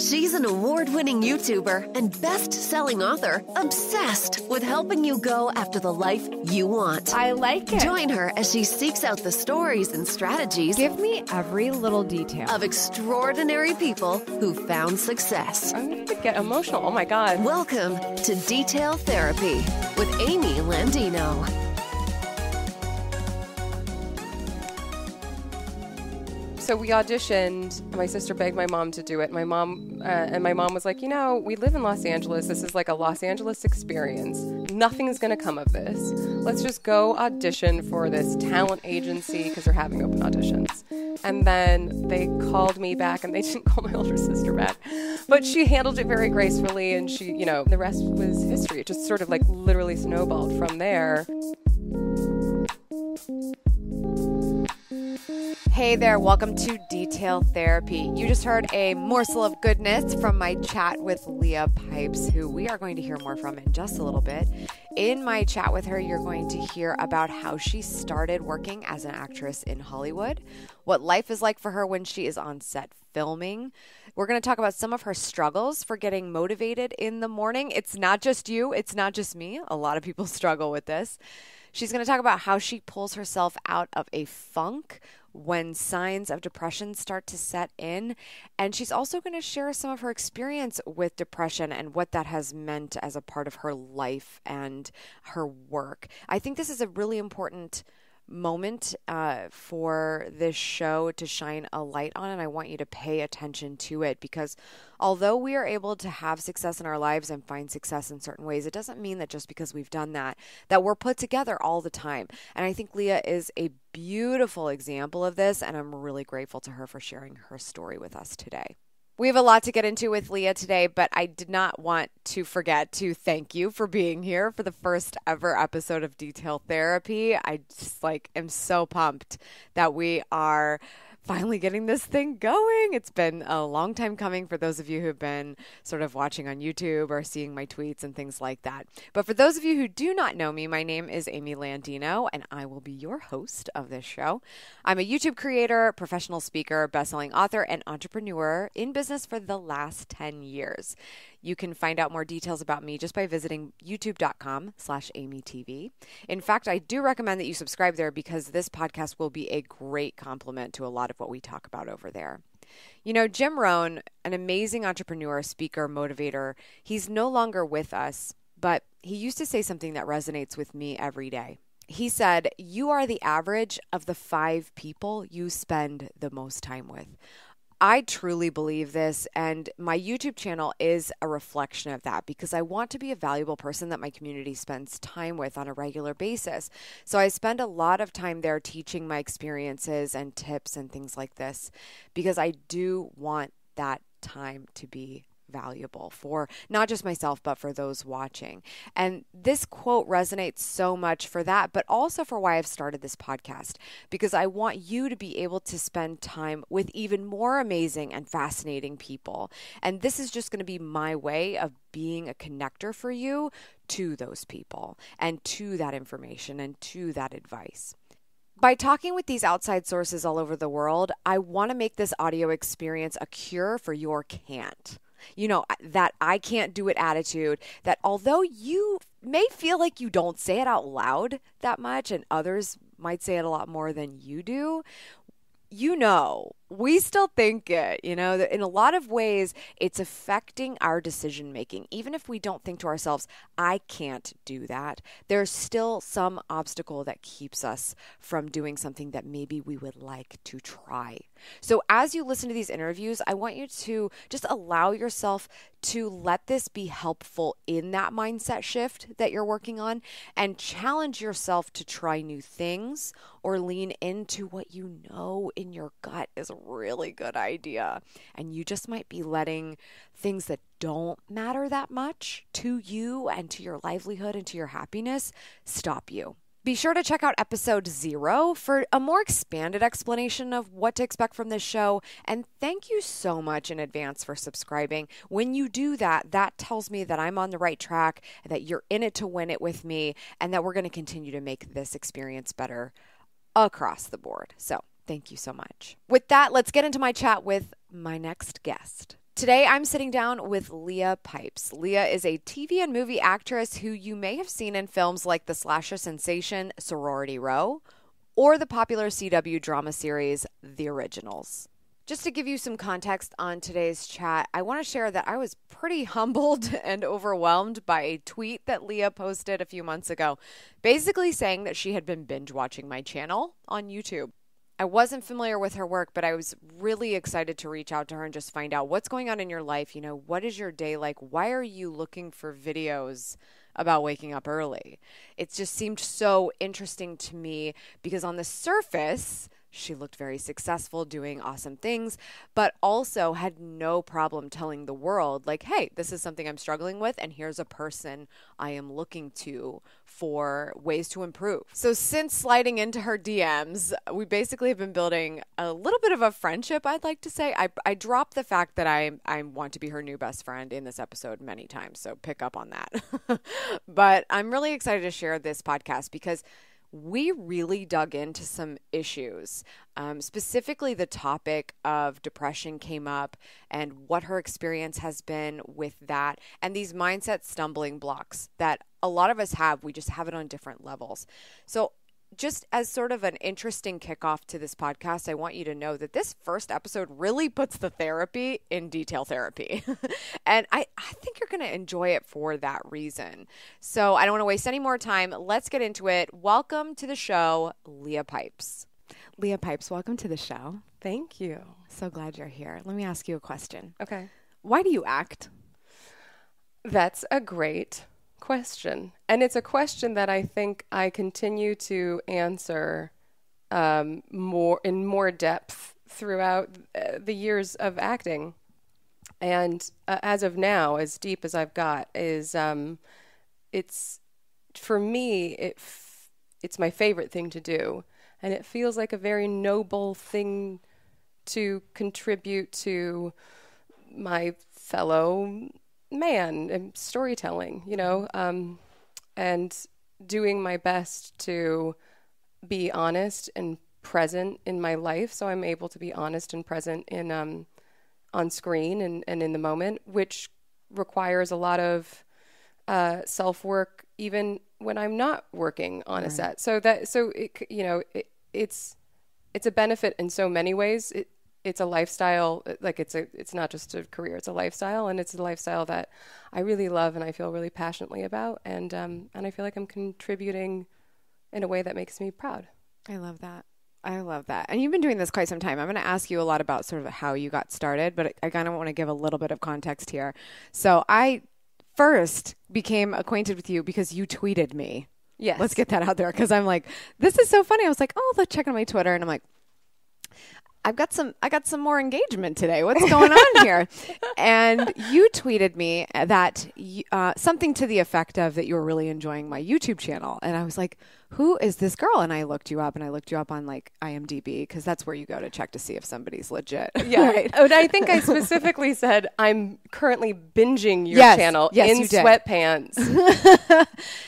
She's an award-winning YouTuber and best-selling author obsessed with helping you go after the life you want. I like it. Join her as she seeks out the stories and strategies. Give me every little detail. Of extraordinary people who found success. I'm going to get emotional. Oh my God. Welcome to Detail Therapy with Amy Landino. So we auditioned. My sister begged my mom to do it. My mom was like, you know, we live in Los Angeles. This is like a Los Angeles experience. Nothing's going to come of this. Let's just go audition for this talent agency because they're having open auditions. And then they called me back, and they didn't call my older sister back. But she handled it very gracefully, and she, you know, the rest was history. It just sort of like literally snowballed from there. Hey there, welcome to Detail Therapy. You just heard a morsel of goodness from my chat with Leah Pipes, who we are going to hear more from in just a little bit. In my chat with her, you're going to hear about how she started working as an actress in Hollywood, what life is like for her when she is on set filming. We're going to talk about some of her struggles for getting motivated in the morning. It's not just you, it's not just me. A lot of people struggle with this. She's going to talk about how she pulls herself out of a funk when signs of depression start to set in. And she's also going to share some of her experience with depression and what that has meant as a part of her life and her work. I think this is a really important moment for this show to shine a light on, and I want you to pay attention to it, because although we are able to have success in our lives and find success in certain ways, it doesn't mean that just because we've done that we're put together all the time. And I think Leah is a beautiful example of this, and I'm really grateful to her for sharing her story with us today. We have a lot to get into with Leah today, but I did not want to forget to thank you for being here for the first ever episode of Detail Therapy. I just am so pumped that we are finally getting this thing going. It's been a long time coming for those of you who've been sort of watching on YouTube or seeing my tweets and things like that. But for those of you who do not know me, my name is Amy Landino, and I will be your host of this show. I'm a YouTube creator, professional speaker, best-selling author, and entrepreneur in business for the last 10 years. You can find out more details about me just by visiting youtube.com/AmyTV. In fact, I do recommend that you subscribe there, because this podcast will be a great complement to a lot of what we talk about over there. You know, Jim Rohn, an amazing entrepreneur, speaker, motivator, he's no longer with us, but he used to say something that resonates with me every day. He said, "You are the average of the 5 people you spend the most time with." I truly believe this, and my YouTube channel is a reflection of that, because I want to be a valuable person that my community spends time with on a regular basis. So I spend a lot of time there teaching my experiences and tips and things like this, because I do want that time to be valuable for not just myself, but for those watching. And this quote resonates so much for that, but also for why I've started this podcast, because I want you to be able to spend time with even more amazing and fascinating people. And this is just going to be my way of being a connector for you to those people and to that information and to that advice. By talking with these outside sources all over the world, I want to make this audio experience a cure for your can't. You know, that I can't do it attitude, that although you may feel like you don't say it out loud that much, and others might say it a lot more than you do, you know, we still think it, you know, in a lot of ways, it's affecting our decision making. Even if we don't think to ourselves, I can't do that, there's still some obstacle that keeps us from doing something that maybe we would like to try. So as you listen to these interviews, I want you to just allow yourself to let this be helpful in that mindset shift that you're working on, and challenge yourself to try new things or lean into what you know in your gut is a really good idea. And you just might be letting things that don't matter that much to you and to your livelihood and to your happiness stop you. Be sure to check out episode 0 for a more expanded explanation of what to expect from this show. And thank you so much in advance for subscribing. When you do that, that tells me that I'm on the right track, that you're in it to win it with me, and that we're going to continue to make this experience better across the board. So thank you so much. With that, let's get into my chat with my next guest. Today, I'm sitting down with Leah Pipes. Leah is a TV and movie actress who you may have seen in films like the slasher sensation Sorority Row or the popular CW drama series The Originals. Just to give you some context on today's chat, I want to share that I was pretty humbled and overwhelmed by a tweet that Leah posted a few months ago, basically saying that she had been binge watching my channel on YouTube. I wasn't familiar with her work, but I was really excited to reach out to her and just find out what's going on in your life. You know, what is your day like? Why are you looking for videos about waking up early? It just seemed so interesting to me because on the surface, she looked very successful, doing awesome things, but also had no problem telling the world, like, hey, this is something I'm struggling with, and here's a person I am looking to for ways to improve. So since sliding into her DMs, we basically have been building a little bit of a friendship, I'd like to say. I dropped the fact that I want to be her new best friend in this episode many times, so pick up on that. But I'm really excited to share this podcast because we really dug into some issues. Specifically, the topic of depression came up and what her experience has been with that and these mindset stumbling blocks that a lot of us have. We just have it on different levels. So just as sort of an interesting kickoff to this podcast, I want you to know that this first episode really puts the therapy in detail therapy. And I think you're going to enjoy it for that reason. So I don't want to waste any more time. Let's get into it. Welcome to the show, Leah Pipes. Leah Pipes, welcome to the show. Thank you. So glad you're here. Let me ask you a question. Okay. Why do you act? That's a great question. And it's a question that I think I continue to answer more depth throughout the years of acting. And as of now, as deep as I've got, is it's for me, it's my favorite thing to do. And it feels like a very noble thing to contribute to my fellow man and storytelling, you know, and doing my best to be honest and present in my life. So I'm able to be honest and present in on screen and in the moment, which requires a lot of self-work even when I'm not working on a set. So it's a benefit in so many ways. It's a lifestyle, like it's not just a career, it's a lifestyle, and it's a lifestyle that I really love and I feel really passionately about, and I feel like I'm contributing in a way that makes me proud. I love that. I love that. And you've been doing this quite some time. I'm going to ask you a lot about sort of how you got started, but I kind of want to give a little bit of context here. So I first became acquainted with you because you tweeted me. Yes. Let's get that out there because I'm like, this is so funny. I was like, oh, let's check on my Twitter. And I'm like, I got some more engagement today. What's going on here? And you tweeted me that something to the effect of that you were really enjoying my YouTube channel. And I was like, who is this girl? And I looked you up, and I looked you up on like IMDb because that's where you go to check to see if somebody's legit. Yeah. Right? And I think I specifically said I'm currently binging your channel in sweatpants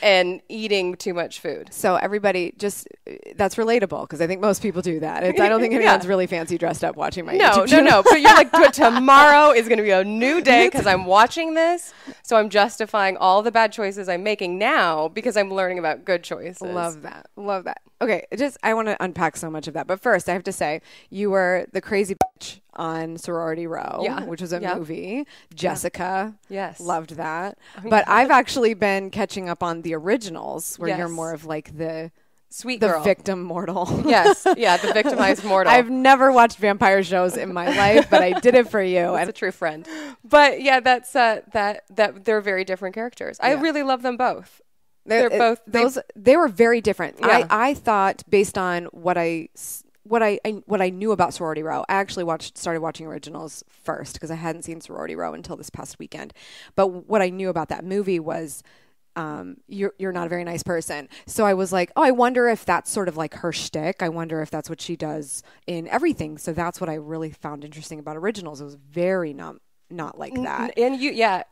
and eating too much food. So everybody that's relatable because I think most people do that. I don't think anyone's really fancy dressed up watching my YouTube channel. No. But you're like, but tomorrow is going to be a new day because I'm watching this. So I'm justifying all the bad choices I'm making now because I'm learning about good choices. Love that. Okay, I want to unpack so much of that. But first, I have to say, you were the crazy bitch on Sorority Row, which was a movie. Jessica. Yes. Loved that. But I've actually been catching up on The Originals, where you're more of like the sweet girl. The victim mortal. Yes. Yeah, the victimized mortal. I've never watched vampire shows in my life, but I did it for you. That's a true friend. But yeah, that's that they're very different characters. I really love them both. They were very different. Yeah. I thought based on what I knew about Sorority Row. I actually started watching Originals first because I hadn't seen Sorority Row until this past weekend. But what I knew about that movie was you're not a very nice person. So I was like, oh, I wonder if that's sort of like her shtick. I wonder if that's what she does in everything. So that's what I really found interesting about Originals. It was very not like that. And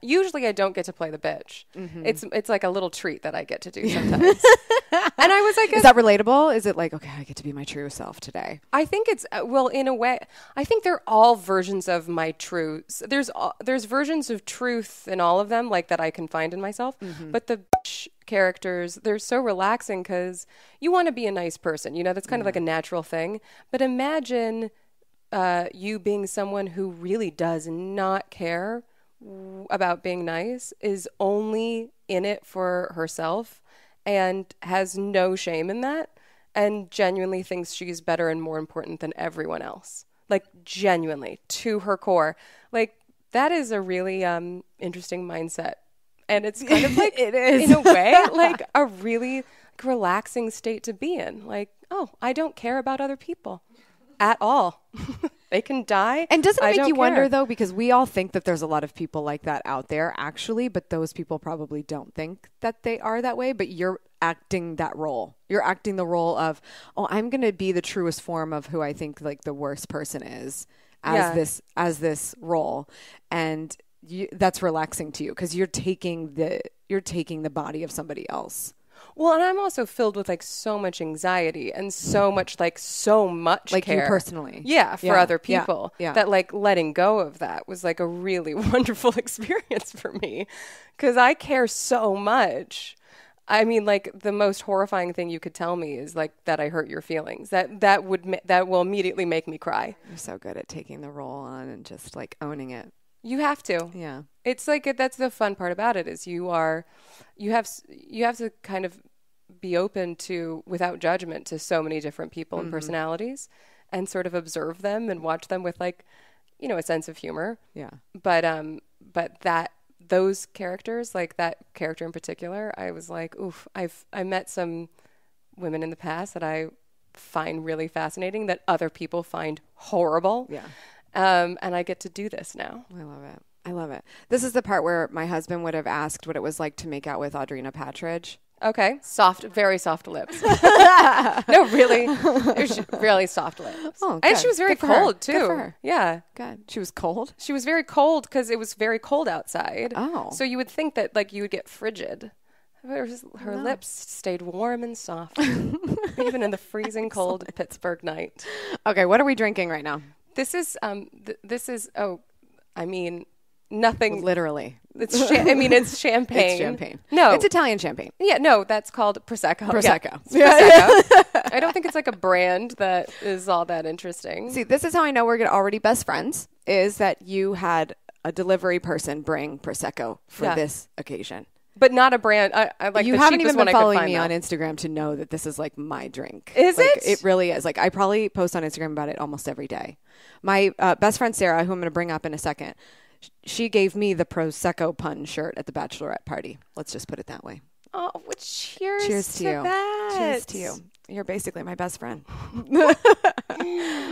usually I don't get to play the bitch. It's like a little treat that I get to do sometimes. And I was like, is that relatable? Is it like, okay, I get to be my true self today? I think it's, well, in a way, I think they're all versions of my truths. There's versions of truth in all of them, like that I can find in myself. But the bitch characters, they're so relaxing because you want to be a nice person. You know, that's kind of like a natural thing. But imagine you being someone who really does not care about being nice, is only in it for herself and has no shame in that, and genuinely thinks she's better and more important than everyone else. Like, genuinely, to her core. Like, that is a really interesting mindset. And it's kind of like, it is. in a way, like a really relaxing state to be in. Like, oh, I don't care about other people at all. They can die. And doesn't it make you care. wonder, though, because we all think that there's a lot of people like that out there, actually, but those people probably don't think that they are that way, but you're acting that role. You're acting the role of, oh, I'm going to be the truest form of who I think like the worst person is as this role. And that's relaxing to you because you're taking the body of somebody else. Well, and I'm also filled with like so much anxiety and so much like care. You personally. Yeah, for other people. Yeah. That like letting go of that was like a really wonderful experience for me because I care so much. I mean, like the most horrifying thing you could tell me is like that I hurt your feelings. That will immediately make me cry. You're so good at taking the role on and just like owning it. You have to. Yeah. It's like that's the fun part about it is you have to kind of be open to, without judgment, to so many different people and personalities, and sort of observe them and watch them with like, you know, a sense of humor. Yeah. But those characters, like that character in particular, I was like, oof, I met some women in the past that I find really fascinating that other people find horrible. Yeah. And I get to do this now. I love it. This is the part where my husband would have asked what it was like to make out with Audrina Patridge. Okay. Very soft lips. No, really. Really soft lips. Oh, and good. she was very Good for her. cold, too. Good for her. Yeah. Good. She was cold? She was very cold because it was very cold outside. Oh. So you would think that like you would get frigid. Her lips stayed warm and soft, even in the freezing cold Pittsburgh night. Okay, what are we drinking right now? This is nothing. Literally. It's champagne. It's champagne. No. It's Italian champagne. Yeah, no, that's called Prosecco. Prosecco. Yeah. Prosecco. I don't think it's like a brand that is all that interesting. See, this is how I know we're already best friends, is that you had a delivery person bring Prosecco for this occasion. But not a brand. I like. You the haven't cheapest even one been I could following find, me though. on Instagram to know that this is like my drink. Is like, it? It really is. Like I probably post on Instagram about it almost every day. My best friend Sarah, who I'm going to bring up in a second, she gave me the Prosecco pun shirt at the Bachelorette party. Let's just put it that way. Oh, well, cheers to you. that. Cheers to you. You're basically my best friend.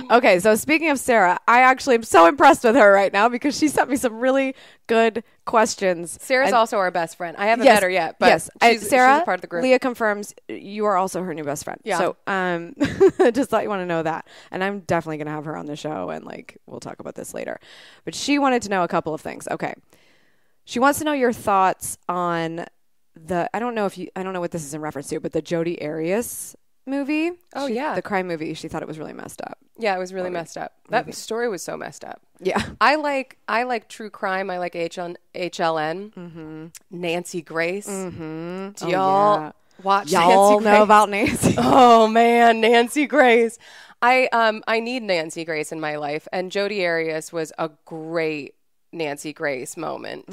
Okay, so speaking of Sarah, I actually am so impressed with her right now because she sent me some really good questions. Sarah's also our best friend. I haven't met her yet, but she's Sarah, a part of the group. Leah confirms you are also her new best friend. Yeah. So just thought you want to know that. And I'm definitely going to have her on the show and like we'll talk about this later. But she wanted to know a couple of things. Okay. She wants to know your thoughts on I don't know what this is in reference to, but the Jodi Arias movie. Oh, yeah. The crime movie. She thought it was really messed up. Yeah, it was really messed up. That story was so messed up. Yeah. I like true crime. I like HLN. Mm-hmm. Nancy Grace. Mm-hmm. Do y'all watch y'all Nancy Grace? Know about Nancy? Oh, man, Nancy Grace. I need Nancy Grace in my life. And Jodi Arias was a great Nancy Grace moment.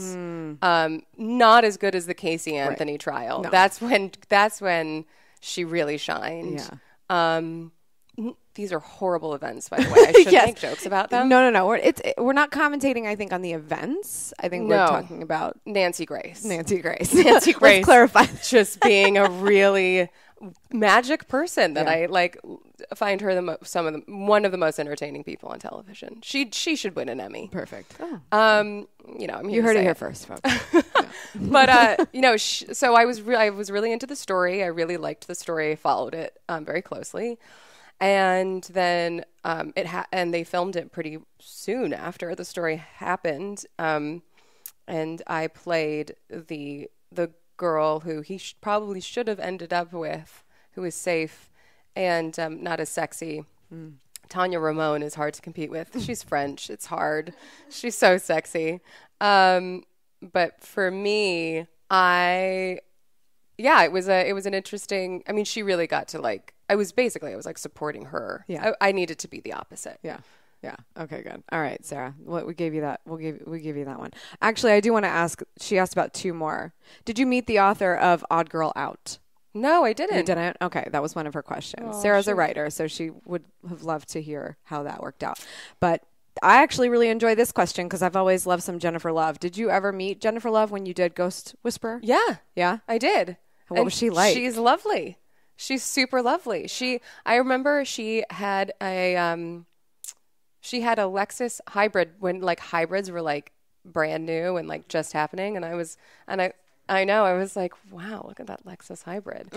Not as good as the Casey Anthony trial. No. That's when she really shined. Yeah. These are horrible events, by the way. I shouldn't make jokes about them. No. We're not commentating, I think, on the events. I think we're talking about Nancy Grace. Nancy Grace. Nancy Grace. Let's clarify. Just being a really magic person that I like. Find her one of the most entertaining people on television. She should win an Emmy. Perfect. I'm here you heard it here first, folks. But so I was really into the story. I really liked the story. I followed it very closely, And then and they filmed it pretty soon after the story happened. And I played the girl who he probably should have ended up with, who is safe and not as sexy. Tanya Ramone is hard to compete with. She's French. It's hard. She's so sexy. But for me, it was an interesting, I mean, she really got to like, I was like supporting her. Yeah. I needed to be the opposite. Yeah. Yeah. Okay, good. All right, Sarah. We gave you that. We give you that one. Actually, I do want to ask, she asked about two more. Did you meet the author of Odd Girl Out? No, I didn't. You didn't? Okay, that was one of her questions. Oh, Sarah's a writer, so she would have loved to hear how that worked out. But I actually really enjoy this question because I've always loved some Jennifer Love. Did you ever meet Jennifer Love when you did Ghost Whisperer? Yeah. Yeah? I did. What was she like? She's lovely. She's super lovely. I remember she had a Lexus hybrid when like hybrids were like brand new and like just happening. And I was like, wow, look at that Lexus hybrid.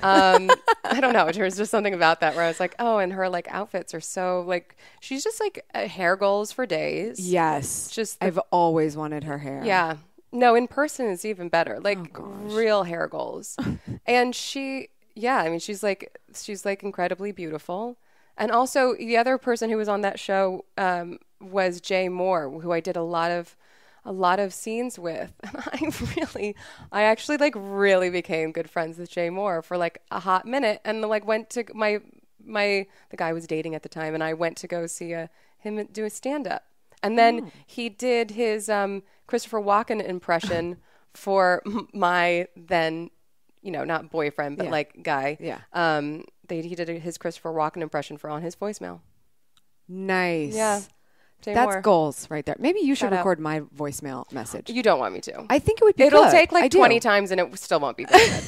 I don't know. There was just something about that where I was like, oh, and her like outfits are so like, she's just like hair goals for days. Yes. I've always wanted her hair. Yeah. No, in person is even better. Like real hair goals. And she's like incredibly beautiful. And also the other person who was on that show was Mohr, who I did a lot of scenes with. And I actually like really became good friends with Mohr for like a hot minute, and like went to the guy I was dating at the time, and I went to go see him do a stand up. And then he did his Christopher Walken impression for my then, not boyfriend, but like guy. Yeah. He did his Christopher Walken impression for on his voicemail. Nice. Yeah. That's goals right there. Maybe you should Shout out. record my voicemail message. You don't want me to. I think it would be It'll good. take like I 20 do. times and it still won't be very good.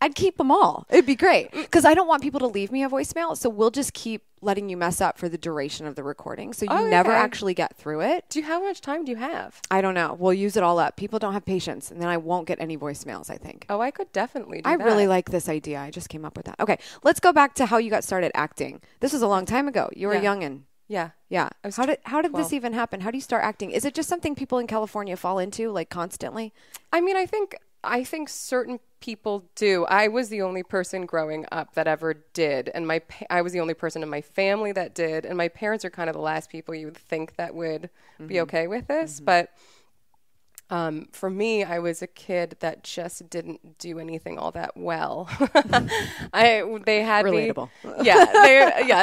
I'd keep them all. It'd be great because I don't want people to leave me a voicemail. So we'll just keep letting you mess up for the duration of the recording. So you never actually get through it. How much time do you have? I don't know. We'll use it all up. People don't have patience, and then I won't get any voicemails, I think. Oh, I could definitely do that. I really like this idea. I just came up with that. Okay, let's go back to how you got started acting. This was a long time ago. You were youngin'. Yeah. Yeah. I was How did 12. this even happen? How do you start acting? Is it just something people in California fall into like constantly? I mean, I think certain people do. I was the only person growing up that ever did, and I was the only person in my family that did, and my parents are kind of the last people you would think that would be okay with this. But for me, I was a kid that just didn't do anything all that well. They had Relatable.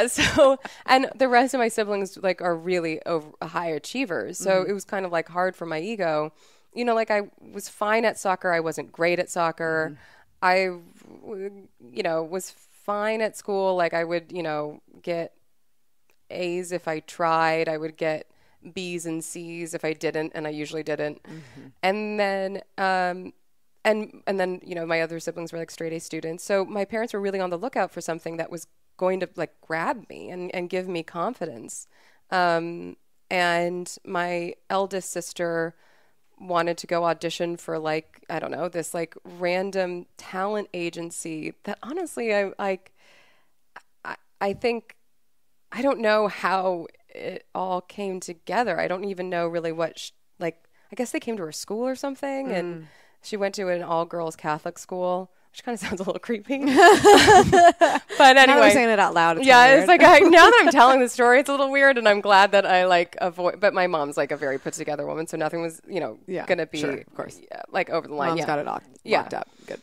So, and the rest of my siblings like are really high achievers. So it was kind of like hard for my ego. Like I was fine at soccer. I wasn't great at soccer. I, was fine at school. Like I would, get A's if I tried. I would get B's and C's if I didn't, and I usually didn't. And then, and then, my other siblings were like straight A students. So my parents were really on the lookout for something that was going to like grab me and give me confidence. And my eldest sister wanted to go audition for like, I don't know, this like random talent agency that honestly, I think, I don't know how it all came together. I don't even know really what, I guess they came to her school or something, and she went to an all-girls Catholic school, which kind of sounds a little creepy. But anyway. Now that we're saying it out loud. It's it's like, now that I'm telling the story, it's a little weird, and I'm glad that I like avoid, but my mom's like a very put-together woman, so nothing was, going to be, of course. like over the line. Mom's got it all locked up. Good.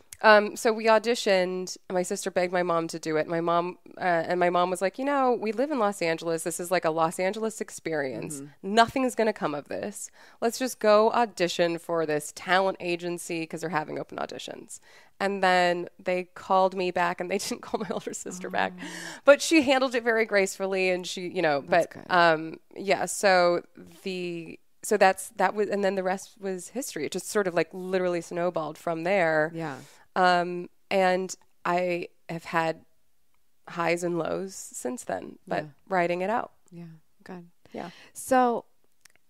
So we auditioned. My sister begged my mom to do it. My mom was like, we live in Los Angeles. This is like a Los Angeles experience. Nothing's going to come of this. Let's just go audition for this talent agency because they're having open auditions. And then they called me back, and they didn't call my older sister back, but she handled it very gracefully. And she, That's good. So that was, and then the rest was history. It just sort of like literally snowballed from there. Yeah. And I have had highs and lows since then, but writing it out. Yeah. Good. Yeah. So,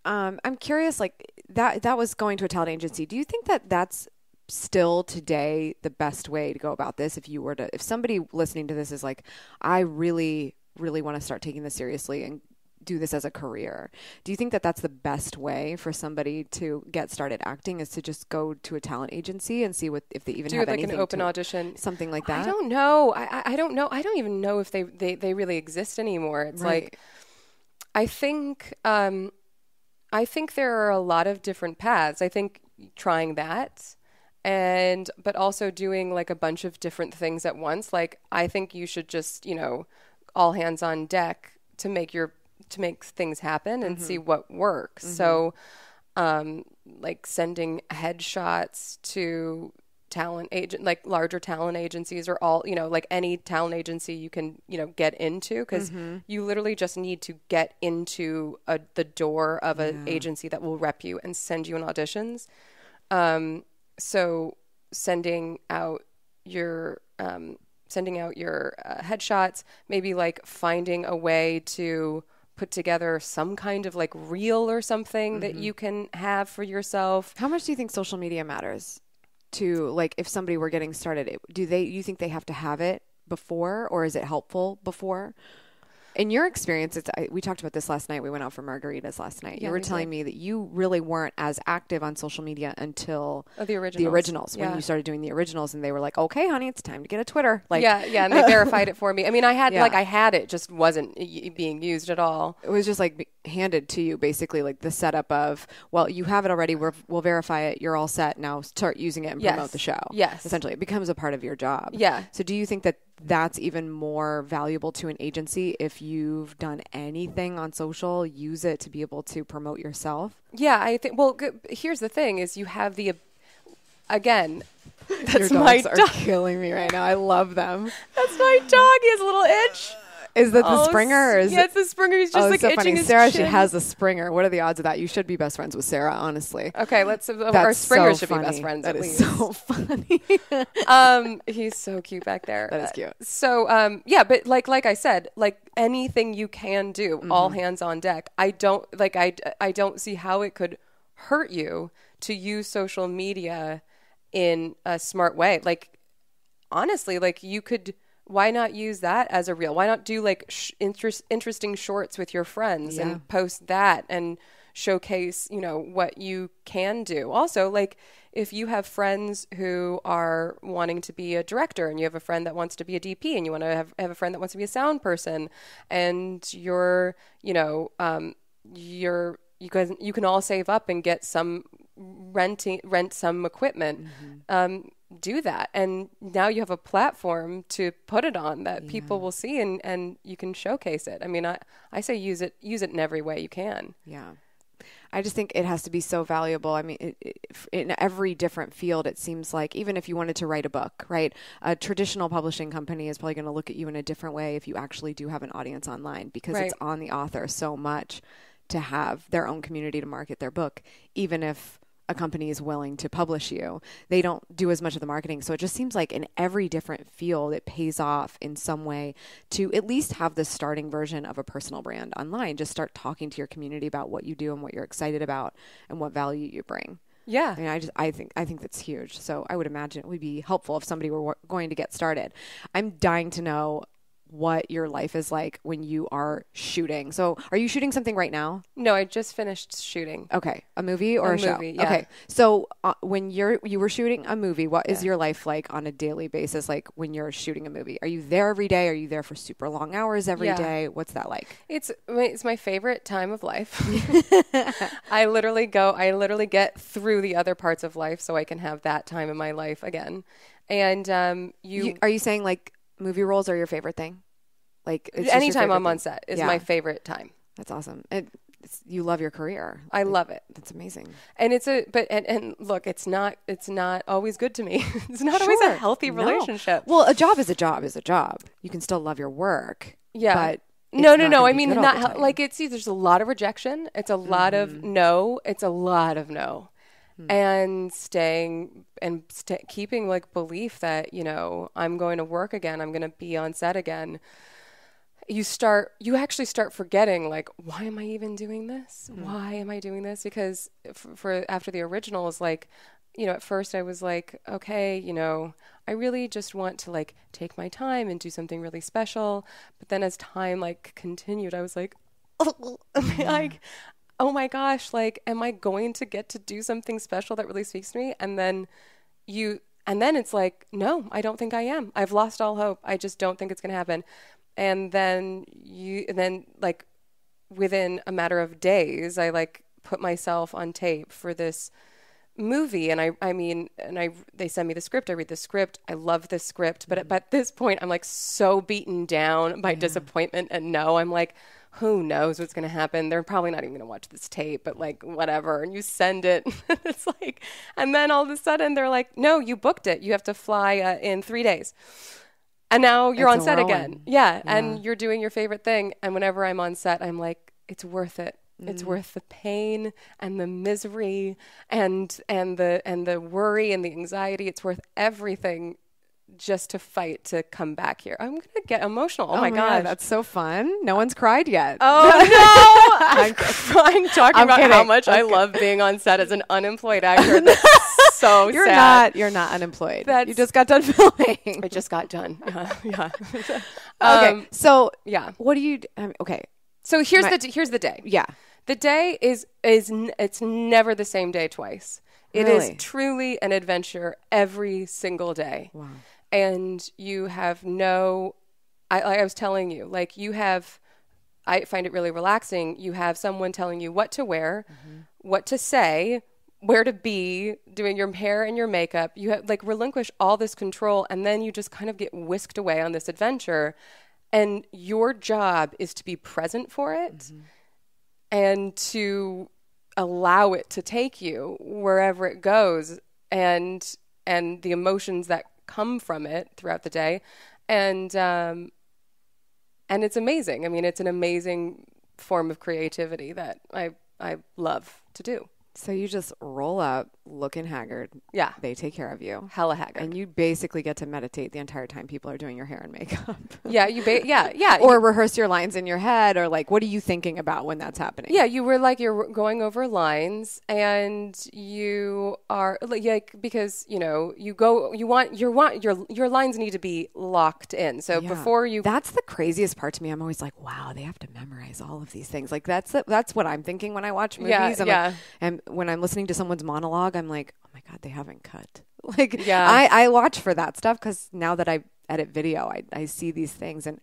I'm curious, like that was going to a talent agency. Do you think that that's still today the best way to go about this? If somebody listening to this is like, I really, really want to start taking this seriously and do this as a career, do you think that that's the best way for somebody to get started acting, is to just go to a talent agency and see if they even have like anything, an open audition, something like that? I don't know. I don't know. I don't even know if they really exist anymore. It's like, I think there are a lot of different paths. I think trying that, but also doing like a bunch of different things at once. Like, I think you should just, all hands on deck to make things happen and see what works. So, like sending headshots to larger talent agencies, or all, like any talent agency you can, get into, because you literally just need to get into the door of an agency that will rep you and send you in auditions. So sending out your headshots, maybe like finding a way to put together some kind of like reel or something that you can have for yourself. How much do you think social media matters to, like, if somebody were getting started? You think they have to have it before, or is it helpful before? In your experience, we talked about this last night. We went out for margaritas last night. Yeah, you were telling me that you really weren't as active on social media until the originals. When you started doing the originals, and they were like, "Okay, honey, it's time to get a Twitter." Like, yeah, and they verified it for me. I mean, I had it, just wasn't being used at all. It was just like handed to you, basically, like the setup of, well, you have it already. We'll verify it. You're all set. Now start using it and promote the show. Yes, essentially, it becomes a part of your job. Yeah. So, do you think that that's even more valuable to an agency if you've done anything on social? Use it to be able to promote yourself. Yeah, I think. Well, here's the thing: is you have again. That's Your my dogs are killing me right now. I love them. That's my dog. He has a little itch. Is that the Springer? Yeah, it's the Springer. He's just like so itching funny. his Sarah, chin. she has a Springer. What are the odds of that? You should be best friends with Sarah, honestly. Okay, our Springers should be best friends. That at is least. so funny. He's so cute back there. That is cute. So, yeah, but like I said, like anything you can do, all hands on deck. I don't see how it could hurt you to use social media in a smart way. Like, honestly, like you could. Why not use that as a reel? Why not do like interesting shorts with your friends and post that and showcase, what you can do? Also, like if you have friends who are wanting to be a director, and you have a friend that wants to be a DP, and you want to have a friend that wants to be a sound person, and you can all save up and get rent some equipment. Do that, and now you have a platform to put it on that people will see, and you can showcase it. I mean, I say use it in every way you can. Yeah. I just think it has to be so valuable. I mean, in every different field, it seems like, even if you wanted to write a book, right? A traditional publishing company is probably going to look at you in a different way if you actually do have an audience online, because it's on the author so much to have their own community to market their book, even if a company is willing to publish you. They don't do as much of the marketing. So it just seems like in every different field, it pays off in some way to at least have the starting version of a personal brand online. Just start talking to your community about what you do and what you're excited about and what value you bring. Yeah. I mean, I think that's huge. So I would imagine it would be helpful if somebody were going to get started. I'm dying to know what your life is like when you are shooting. So are you shooting something right now? No, I just finished shooting. Okay. A movie or a show? Movie, yeah. Okay. So when you were shooting a movie, what is your life like on a daily basis? Like when you're shooting a movie, are you there every day? Are you there for super long hours every day? What's that like? It's my favorite time of life. I literally get through the other parts of life so I can have that time in my life again. And are you saying like movie roles are your favorite thing? Like anytime I'm on set is my favorite time. That's awesome. You love your career. I love it. That's amazing. And and look, it's not always good to me. It's not always a healthy relationship. Well, a job is a job is a job. You can still love your work. Yeah. But no. I mean, not like there's a lot of rejection. It's a lot of no. It's a lot of no. And keeping like belief that, I'm going to work again. I'm going to be on set again. You actually start forgetting, like, why am I even doing this? Why am I doing this? Because for after the originals, like, at first I was like, okay, I really just want to like take my time and do something really special. But then as time like continued, I was like, like, oh my gosh, like, am I going to get to do something special that really speaks to me? And then it's like, no, I don't think I am. I've lost all hope. I just don't think it's going to happen. And then like within a matter of days, I like put myself on tape for this movie. And they send me the script. I read the script. I love this script. But at this point, I'm like so beaten down by disappointment. And I'm like, who knows what's going to happen? They're probably not even going to watch this tape, but like whatever. And you send it. It's like, and then all of a sudden they're like, no, you booked it. You have to fly in 3 days. And now you're on set again. Yeah. And you're doing your favorite thing. And whenever I'm on set, I'm like, it's worth it. It's worth the pain and the misery and the worry and the anxiety. It's worth everything just to fight to come back here. I'm going to get emotional. Oh my God. That's so fun. No one's cried yet. Oh no. I'm crying talking about how much I love being on set as an unemployed actor. That's so sad. You're not unemployed. You just got done filming. I just got done. Yeah. Okay. So yeah. What do you, okay. So here's the day. Yeah. The day it's never the same day twice. It is truly an adventure every single day. Wow. And you have I was telling you, like I find it really relaxing. You have someone telling you what to wear, what to say, where to be, doing your hair and your makeup. You have like relinquish all this control, and then you just kind of get whisked away on this adventure. And your job is to be present for it and to allow it to take you wherever it goes, and the emotions that come from it throughout the day. And it's amazing. I mean, it's an amazing form of creativity that I love to do. So you just roll up looking haggard. Yeah. They take care of you. Hella haggard. And you basically get to meditate the entire time people are doing your hair and makeup. Yeah. Yeah. Or rehearse your lines in your head, or like, what are you thinking about when that's happening? Yeah. You're going over lines, and you are like, because, your lines need to be locked in. So before you, that's the craziest part to me. I'm always like, wow, they have to memorize all of these things. Like that's what I'm thinking when I watch movies. Yeah. And when I'm listening to someone's monologue, I'm like, oh my God, they haven't cut. Like, I watch for that stuff, because now that I edit video, I see these things, and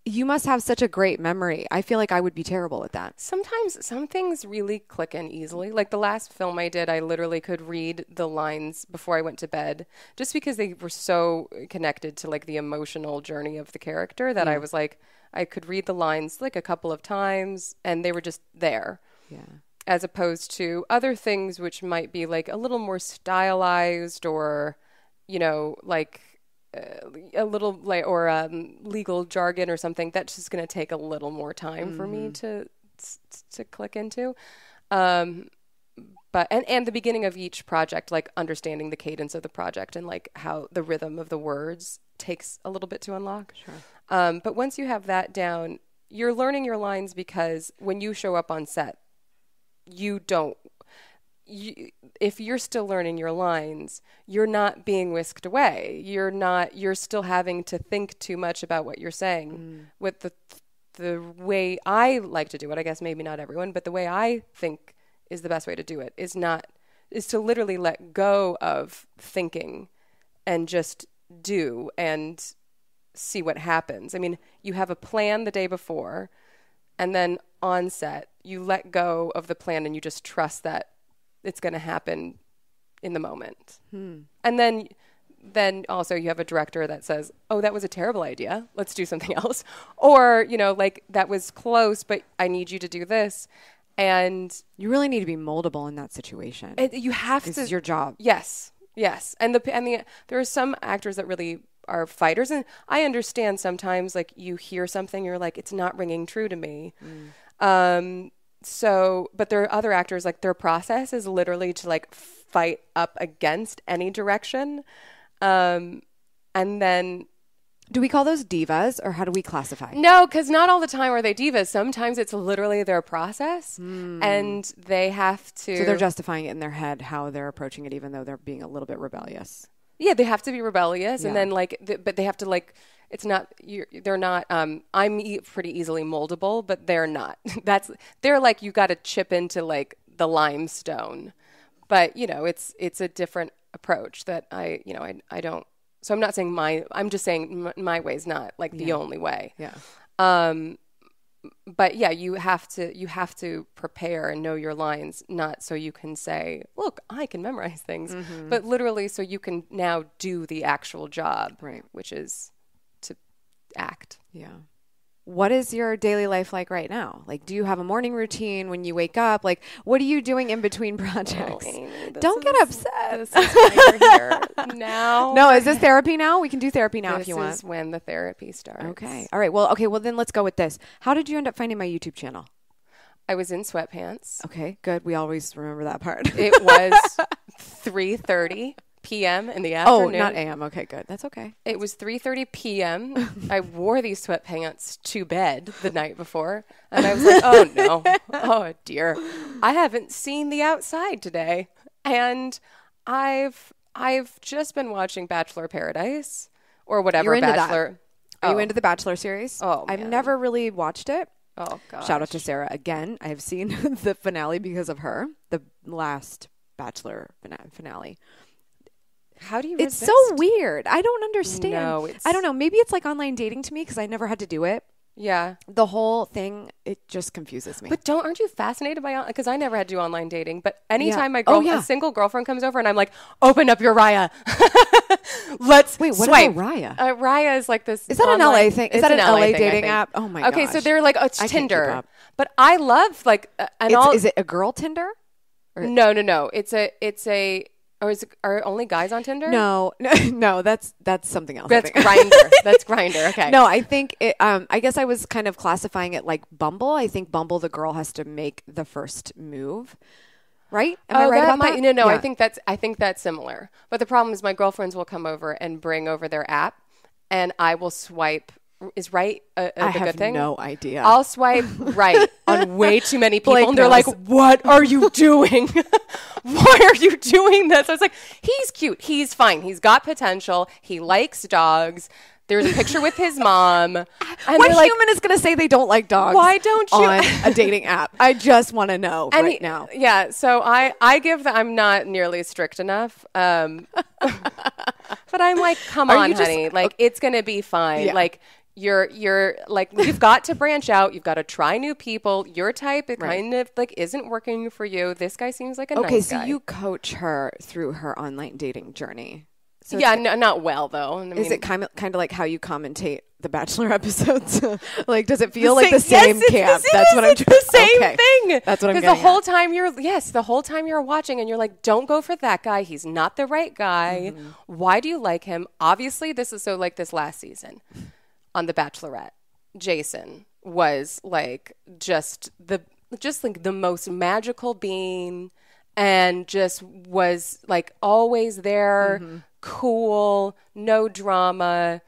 you must have such a great memory. I feel like I would be terrible at that. Sometimes some things really click in easily. Like the last film I did, I literally could read the lines before I went to bed, just because they were so connected to like the emotional journey of the character that I was like, I could read the lines like a couple of times, and they were just there. Yeah. As opposed to other things which might be like a little more stylized, or, like a little like, or legal jargon or something that's just going to take a little more time for me to click into. But the beginning of each project, like understanding the cadence of the project and like how the rhythm of the words takes a little bit to unlock. Sure. But once you have that down, you're learning your lines, because when you show up on set, if you're still learning your lines, you're not being whisked away. You're still having to think too much about what you're saying. With the way I like to do it, I guess maybe not everyone, but the way I think is the best way to do it is to literally let go of thinking and just do and see what happens. I mean, you have a plan the day before, and then on set, you let go of the plan and you just trust that it's going to happen in the moment. And then also you have a director that says, oh, that was a terrible idea. Let's do something else. Or, like that was close, but I need you to do this. And you really need to be moldable in that situation. You have to. This is your job. Yes. And there are some actors that really are fighters, and I understand sometimes like you hear something, you're like, it's not ringing true to me. But there are other actors, like their process is literally to like fight up against any direction. And then Do we call those divas, or how do we classify? No, because not all the time are they divas. Sometimes it's literally their process, and they have to. So they're justifying it in their head how they're approaching it, even though they're being a little bit rebellious. Yeah, they have to be rebellious, and then but they have to It's not. They're not. I'm pretty easily moldable, but they're not. They're like you got to chip into like the limestone, but it's a different approach that I don't. So I'm not saying I'm just saying my way is not like the only way. Yeah. But yeah, you have to prepare and know your lines, not so you can say, look, I can memorize things, but literally so you can now do the actual job, right? Which is to act. Yeah. What is your daily life like right now? Like, do you have a morning routine when you wake up? Like, what are you doing in between projects? Amy, don't get upset. This is why you're here now. No, is this therapy now? We can do therapy now if you want. This is when the therapy starts. Okay. All right. Well, then let's go with this. How did you end up finding my YouTube channel? I was in sweatpants. Okay, good. We always remember that part. It was 3:30 p.m. in the afternoon. Oh, not a.m. Okay, good. That's okay. It was 3:30 p.m. I wore these sweatpants to bed the night before, and I was like, oh, no. Oh, dear. I haven't seen the outside today. And I've just been watching Bachelor Paradise or whatever. You're into Bachelor. That. Are you into the Bachelor series? Oh, I've man. never really watched it. Oh, gosh. Shout out to Sarah again. I have seen the finale because of her, the last Bachelor finale. How do you resist? It's so weird. I don't understand. No, I don't know. Maybe it's like online dating to me because I never had to do it. Yeah. The whole thing, it just confuses me. But aren't you fascinated by, because I never had to do online dating, but anytime a single girlfriend comes over and I'm like, open up your Raya. Let's Wait, what swipe. is a Raya? Raya is like this. Is that an LA thing? Is that an LA dating app? Oh my gosh. Okay, so they're like, it's I can't keep Tinder. up. But I love like, is it a girl Tinder? No. Or are only guys on Tinder? No, that's something else. That's Grindr. That's Grindr. Okay. No, I think it, I guess I was kind of classifying it like Bumble. I think Bumble, the girl has to make the first move, right? Am I right about that? No. Yeah. I think that's similar. But the problem is my girlfriends will come over and bring over their app, and I will swipe. Is right a good thing? I have no idea. I'll swipe right on way too many people. Blake and they're knows. like, what are you doing? Why are you doing this? I was like, he's cute. He's fine. He's got potential. He likes dogs. There's a picture with his mom. And what human is going to say they don't like dogs? Why don't you? On a dating app. I just want to know now. Yeah. So I give I'm not nearly strict enough. But I'm like, come on, honey. Like, it's going to be fine. Yeah. Like, you're like, you've got to branch out. You've got to try new people. Your type, it kind of like isn't working for you. This guy seems like a nice guy. Okay, so you coach her through her online dating journey. So yeah, not well though. Is it kind of like how you commentate the Bachelor episodes? Like, does it feel like the same camp? That's what I'm trying. The same thing. That's what I'm getting. Because the whole time you're watching and you're like, don't go for that guy. He's not the right guy. Mm-hmm. Why do you like him? Obviously, this is so like this last season on The Bachelorette. Jason was like just like the most magical being, and just was like always there. Mm-hmm. Cool, no drama.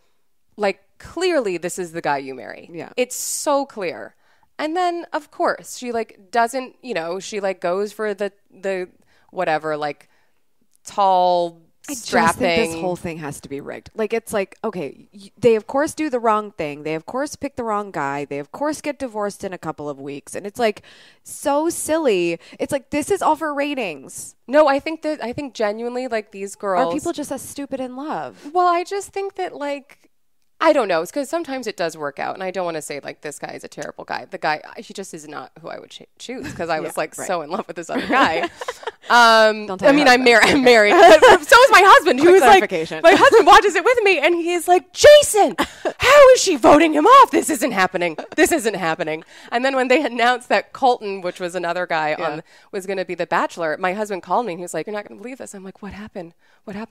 Like, clearly this is the guy you marry. Yeah. It's so clear. And then of course she like doesn't, she like goes for the whatever, like tall strapping. I just think this whole thing has to be rigged. Like, it's like, okay, they of course do the wrong thing. They of course pick the wrong guy. They of course get divorced in a couple of weeks. And it's like so silly. It's like, this is all for ratings. No, I think genuinely, like, these girls are people just as stupid in love. Well, I just think that, like, I don't know. It's because sometimes it does work out. And I don't want to say, like, this guy is a terrible guy. The guy, he just is not who I would choose, because I was, so in love with this other guy. I'm married. But so is my husband, who is like, my husband watches it with me, and he is like, Jason, how is she voting him off? This isn't happening. And then when they announced that Colton, which was another guy was going to be the Bachelor, my husband called me, and he was like, you're not going to believe this. I'm like, what happened?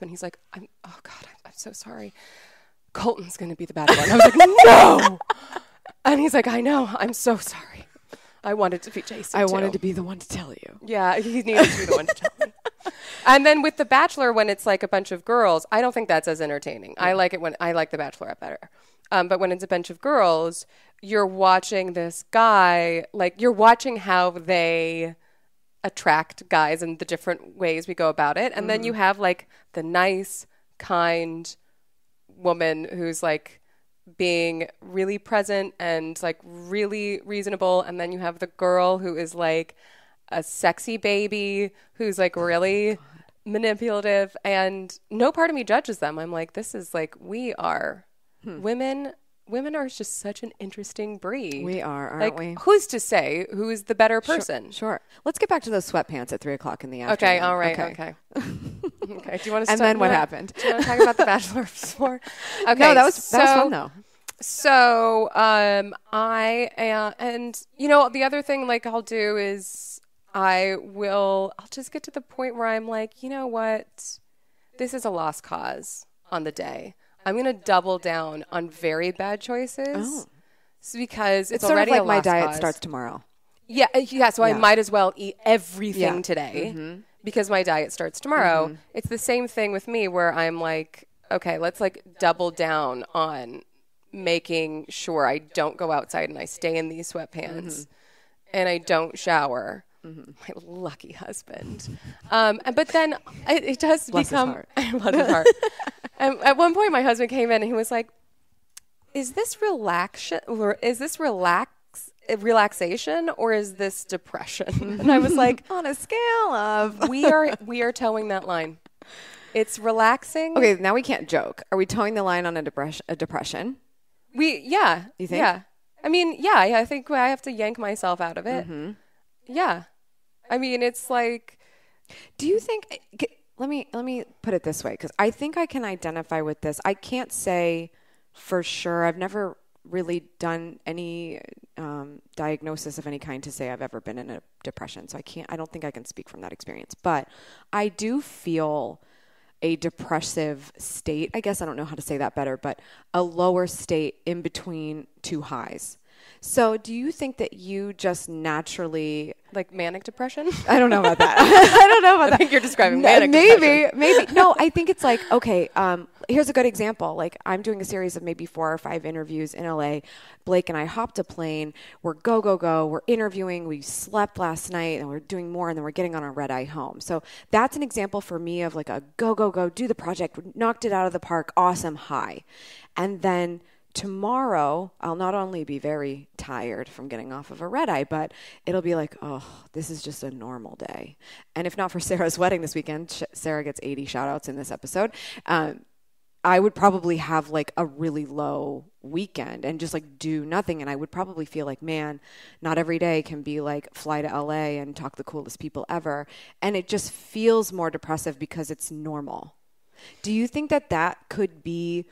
He's like, I'm so sorry. Colton's going to be the Bachelor. And I was like, no. And he's like, I know. I'm so sorry. I wanted to be Jason, I wanted to be the one to tell you. Yeah, he needed to be the one to tell me. And then with The Bachelor, when it's like a bunch of girls, I don't think that's as entertaining. I like it when I like The Bachelorette better. But when it's a bunch of girls, you're watching this guy, like you're watching how they attract guys and the different ways we go about it. And then you have like the nice, kind woman who's like being really present and like really reasonable. And then you have the girl who is like a sexy baby who's like really manipulative. And no part of me judges them. I'm like, this is like, we are women are just such an interesting breed. We are, aren't we? Who's to say who's the better person? Sure. Let's get back to those sweatpants at 3:00 in the afternoon. Okay, all right, okay. Okay, do you want to And then what happened? Do you want to talk about The Bachelor more? Okay, no, that was fun though. So, I am, and you know, the other thing like I'll do is I'll just get to the point where I'm like, you know what? This is a lost cause on the day. I'm going to double down on very bad choices because it's already sort of like a lost my diet cause. starts tomorrow. Yeah. So I might as well eat everything today because my diet starts tomorrow. It's the same thing with me where I'm like, okay, let's like double down on making sure I don't go outside and I stay in these sweatpants and I don't shower. My lucky husband. But then it does become... Bless his heart. And at one point, my husband came in and he was like, is this relaxation or is this relaxation or is this depression? And I was like, on a scale of... we are towing that line. It's relaxing. Okay, now we can't joke. Are we towing the line on a depression? Yeah. You think? Yeah. I mean, yeah, I think I have to yank myself out of it. Yeah. I mean, it's like... Do you think... Let me put it this way, because I think I can identify with this. I can't say for sure. I've never really done any diagnosis of any kind to say I've ever been in a depression. So I don't think I can speak from that experience. But I do feel a depressive state. I guess I don't know how to say that better, but a lower state in between two highs. So do you think that you just naturally... Like manic depression? I don't know about that. I don't know about that. I think you're describing manic depression. Maybe. No, I think it's like, okay, here's a good example. Like I'm doing a series of maybe 4 or 5 interviews in LA. Blake and I hopped a plane. We're go. We're interviewing. We slept last night and we're doing more and then we're getting on a red eye home. So that's an example for me of like a go, do the project. We knocked it out of the park. Awesome high. And then tomorrow, I'll not only be very tired from getting off of a red eye, but it'll be like, oh, this is just a normal day. And if not for Sarah's wedding this weekend, Sarah gets 80 shout outs in this episode, I would probably have like a really low weekend and just like do nothing. And I would probably feel like, man, not every day can be like fly to LA and talk to the coolest people ever. And it just feels more depressive because it's normal. Do you think that could be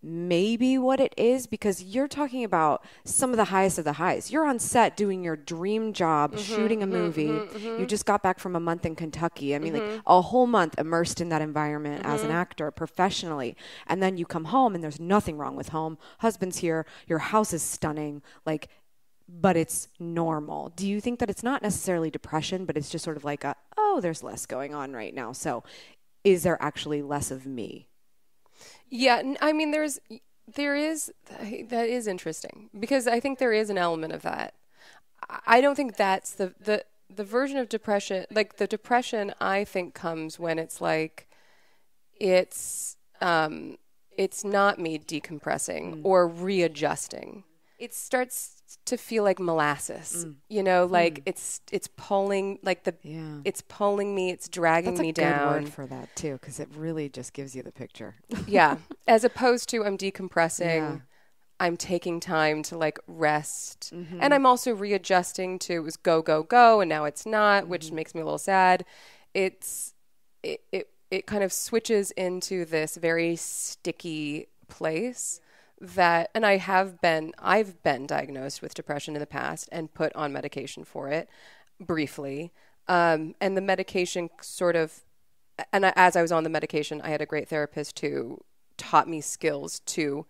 maybe what it is? Because you're talking about some of the highest of the highs. You're on set doing your dream job, shooting a movie. You just got back from a month in Kentucky. I mean, like a whole month immersed in that environment as an actor professionally. And then you come home and there's nothing wrong with home. Husband's here. Your house is stunning. Like, but it's normal. Do you think that it's not necessarily depression, but it's just sort of like there's less going on right now. So is there actually less of me? Yeah, I mean, that is interesting because I think there is an element of that. I don't think that's the version of depression. Like the depression, I think comes when it's like, it's not me decompressing or readjusting. It starts to feel like molasses, you know, like it's pulling it's pulling me, it's dragging me down. That's a good word for that too, because it really just gives you the picture. Yeah. As opposed to I'm decompressing, I'm taking time to like rest. And I'm also readjusting to it was go, and now it's not, which makes me a little sad. It kind of switches into this very sticky place. And I've been diagnosed with depression in the past and put on medication for it briefly. And the medication as I was on the medication, I had a great therapist who taught me skills to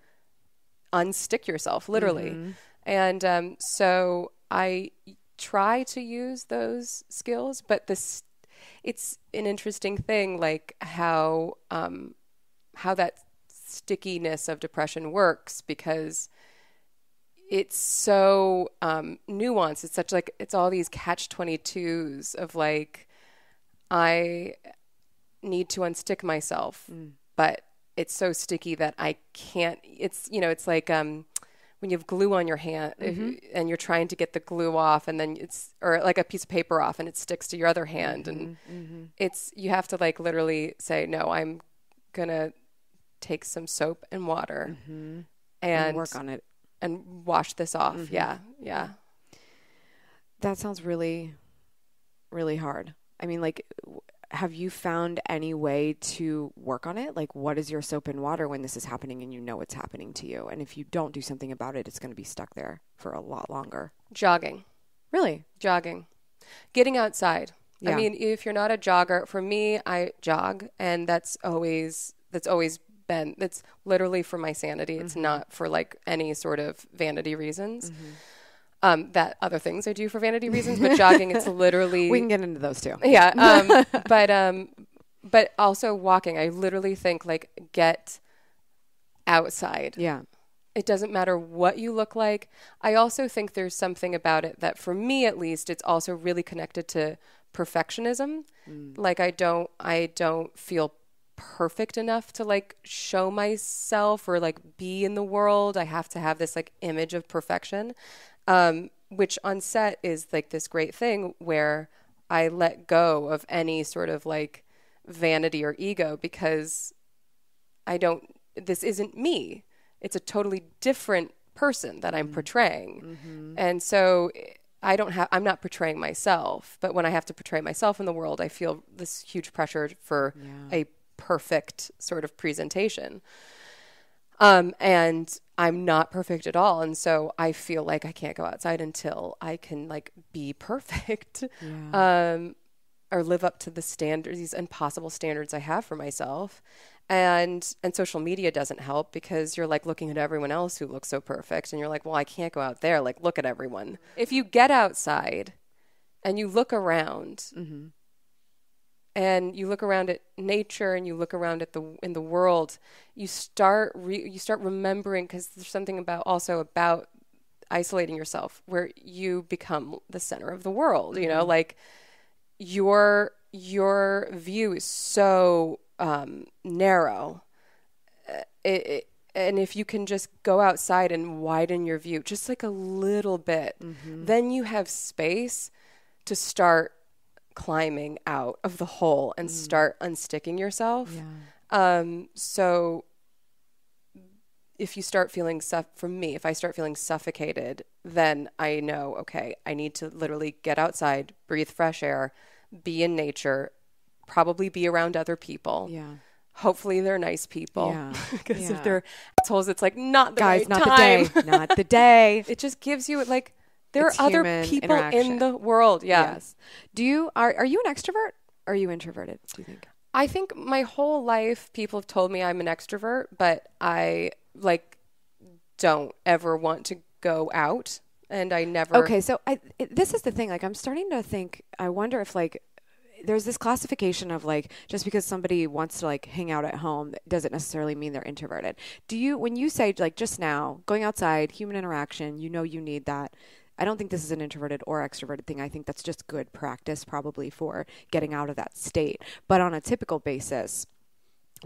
unstick yourself, literally. And so I try to use those skills, but it's an interesting thing, like how that stickiness of depression works, because it's so nuanced. It's such like, it's all these catch-22s of like, I need to unstick myself, but it's so sticky that I can't. It's, you know, it's like when you have glue on your hand and you're trying to get the glue off, and then or like a piece of paper off, and it sticks to your other hand, and it's, you have to like literally say, no, I'm gonna take some soap and water and work on it and wash this off. Yeah. That sounds really, really hard. I mean, like, have you found any way to work on it? Like, what is your soap and water when this is happening and you know it's happening to you? And if you don't do something about it, it's going to be stuck there for a lot longer. Jogging. Really? Jogging. Getting outside. Yeah. I mean, if you're not a jogger, for me, I jog, and that's always been, that's literally for my sanity. It's not for like any sort of vanity reasons. That other things I do for vanity reasons, but jogging, it's literally... We can get into those too. Yeah. But also walking. I literally think like, get outside. Yeah. It doesn't matter what you look like. I also think there's something about it that, for me at least, it's also really connected to perfectionism. Like, I don't feel perfect enough to like show myself or like be in the world. I have to have this like image of perfection. Which on set is like this great thing where I let go of any sort of like vanity or ego, because this isn't me. It's a totally different person that I'm portraying. And so I'm not portraying myself, but when I have to portray myself in the world, I feel this huge pressure for a perfect sort of presentation. And I'm not perfect at all. And so I feel like I can't go outside until I can like be perfect, or live up to the standards, these impossible standards I have for myself. And social media doesn't help, because you're like looking at everyone else who looks so perfect, and you're like, well, I can't go out there. Like, look at everyone. If you get outside and you look around, and you look around at nature, and you look around at in the world, you start remembering, because there's something about isolating yourself where you become the center of the world. You know, like your view is so narrow. And if you can just go outside and widen your view just like a little bit, then you have space to start climbing out of the hole and start unsticking yourself. So if you start feeling if I start feeling suffocated, then I know, okay, I need to literally get outside, breathe fresh air, be in nature, probably be around other people. Hopefully they're nice people. Because if they're assholes, it's like, not the right not time. the day. Not the day. It just gives you like, there It's are other human people interaction. in the world. Yes. Are you an extrovert? Or are you introverted, do you think? I think my whole life people have told me I'm an extrovert, but I like don't ever want to go out, and I never. Okay, so this is the thing. Like, I'm starting to think. I wonder if like there's this classification of like, just because somebody wants to like hang out at home doesn't necessarily mean they're introverted. When you say like just now going outside, human interaction, you need that. I don't think this is an introverted or extroverted thing. I think that's just good practice probably for getting out of that state. But on a typical basis,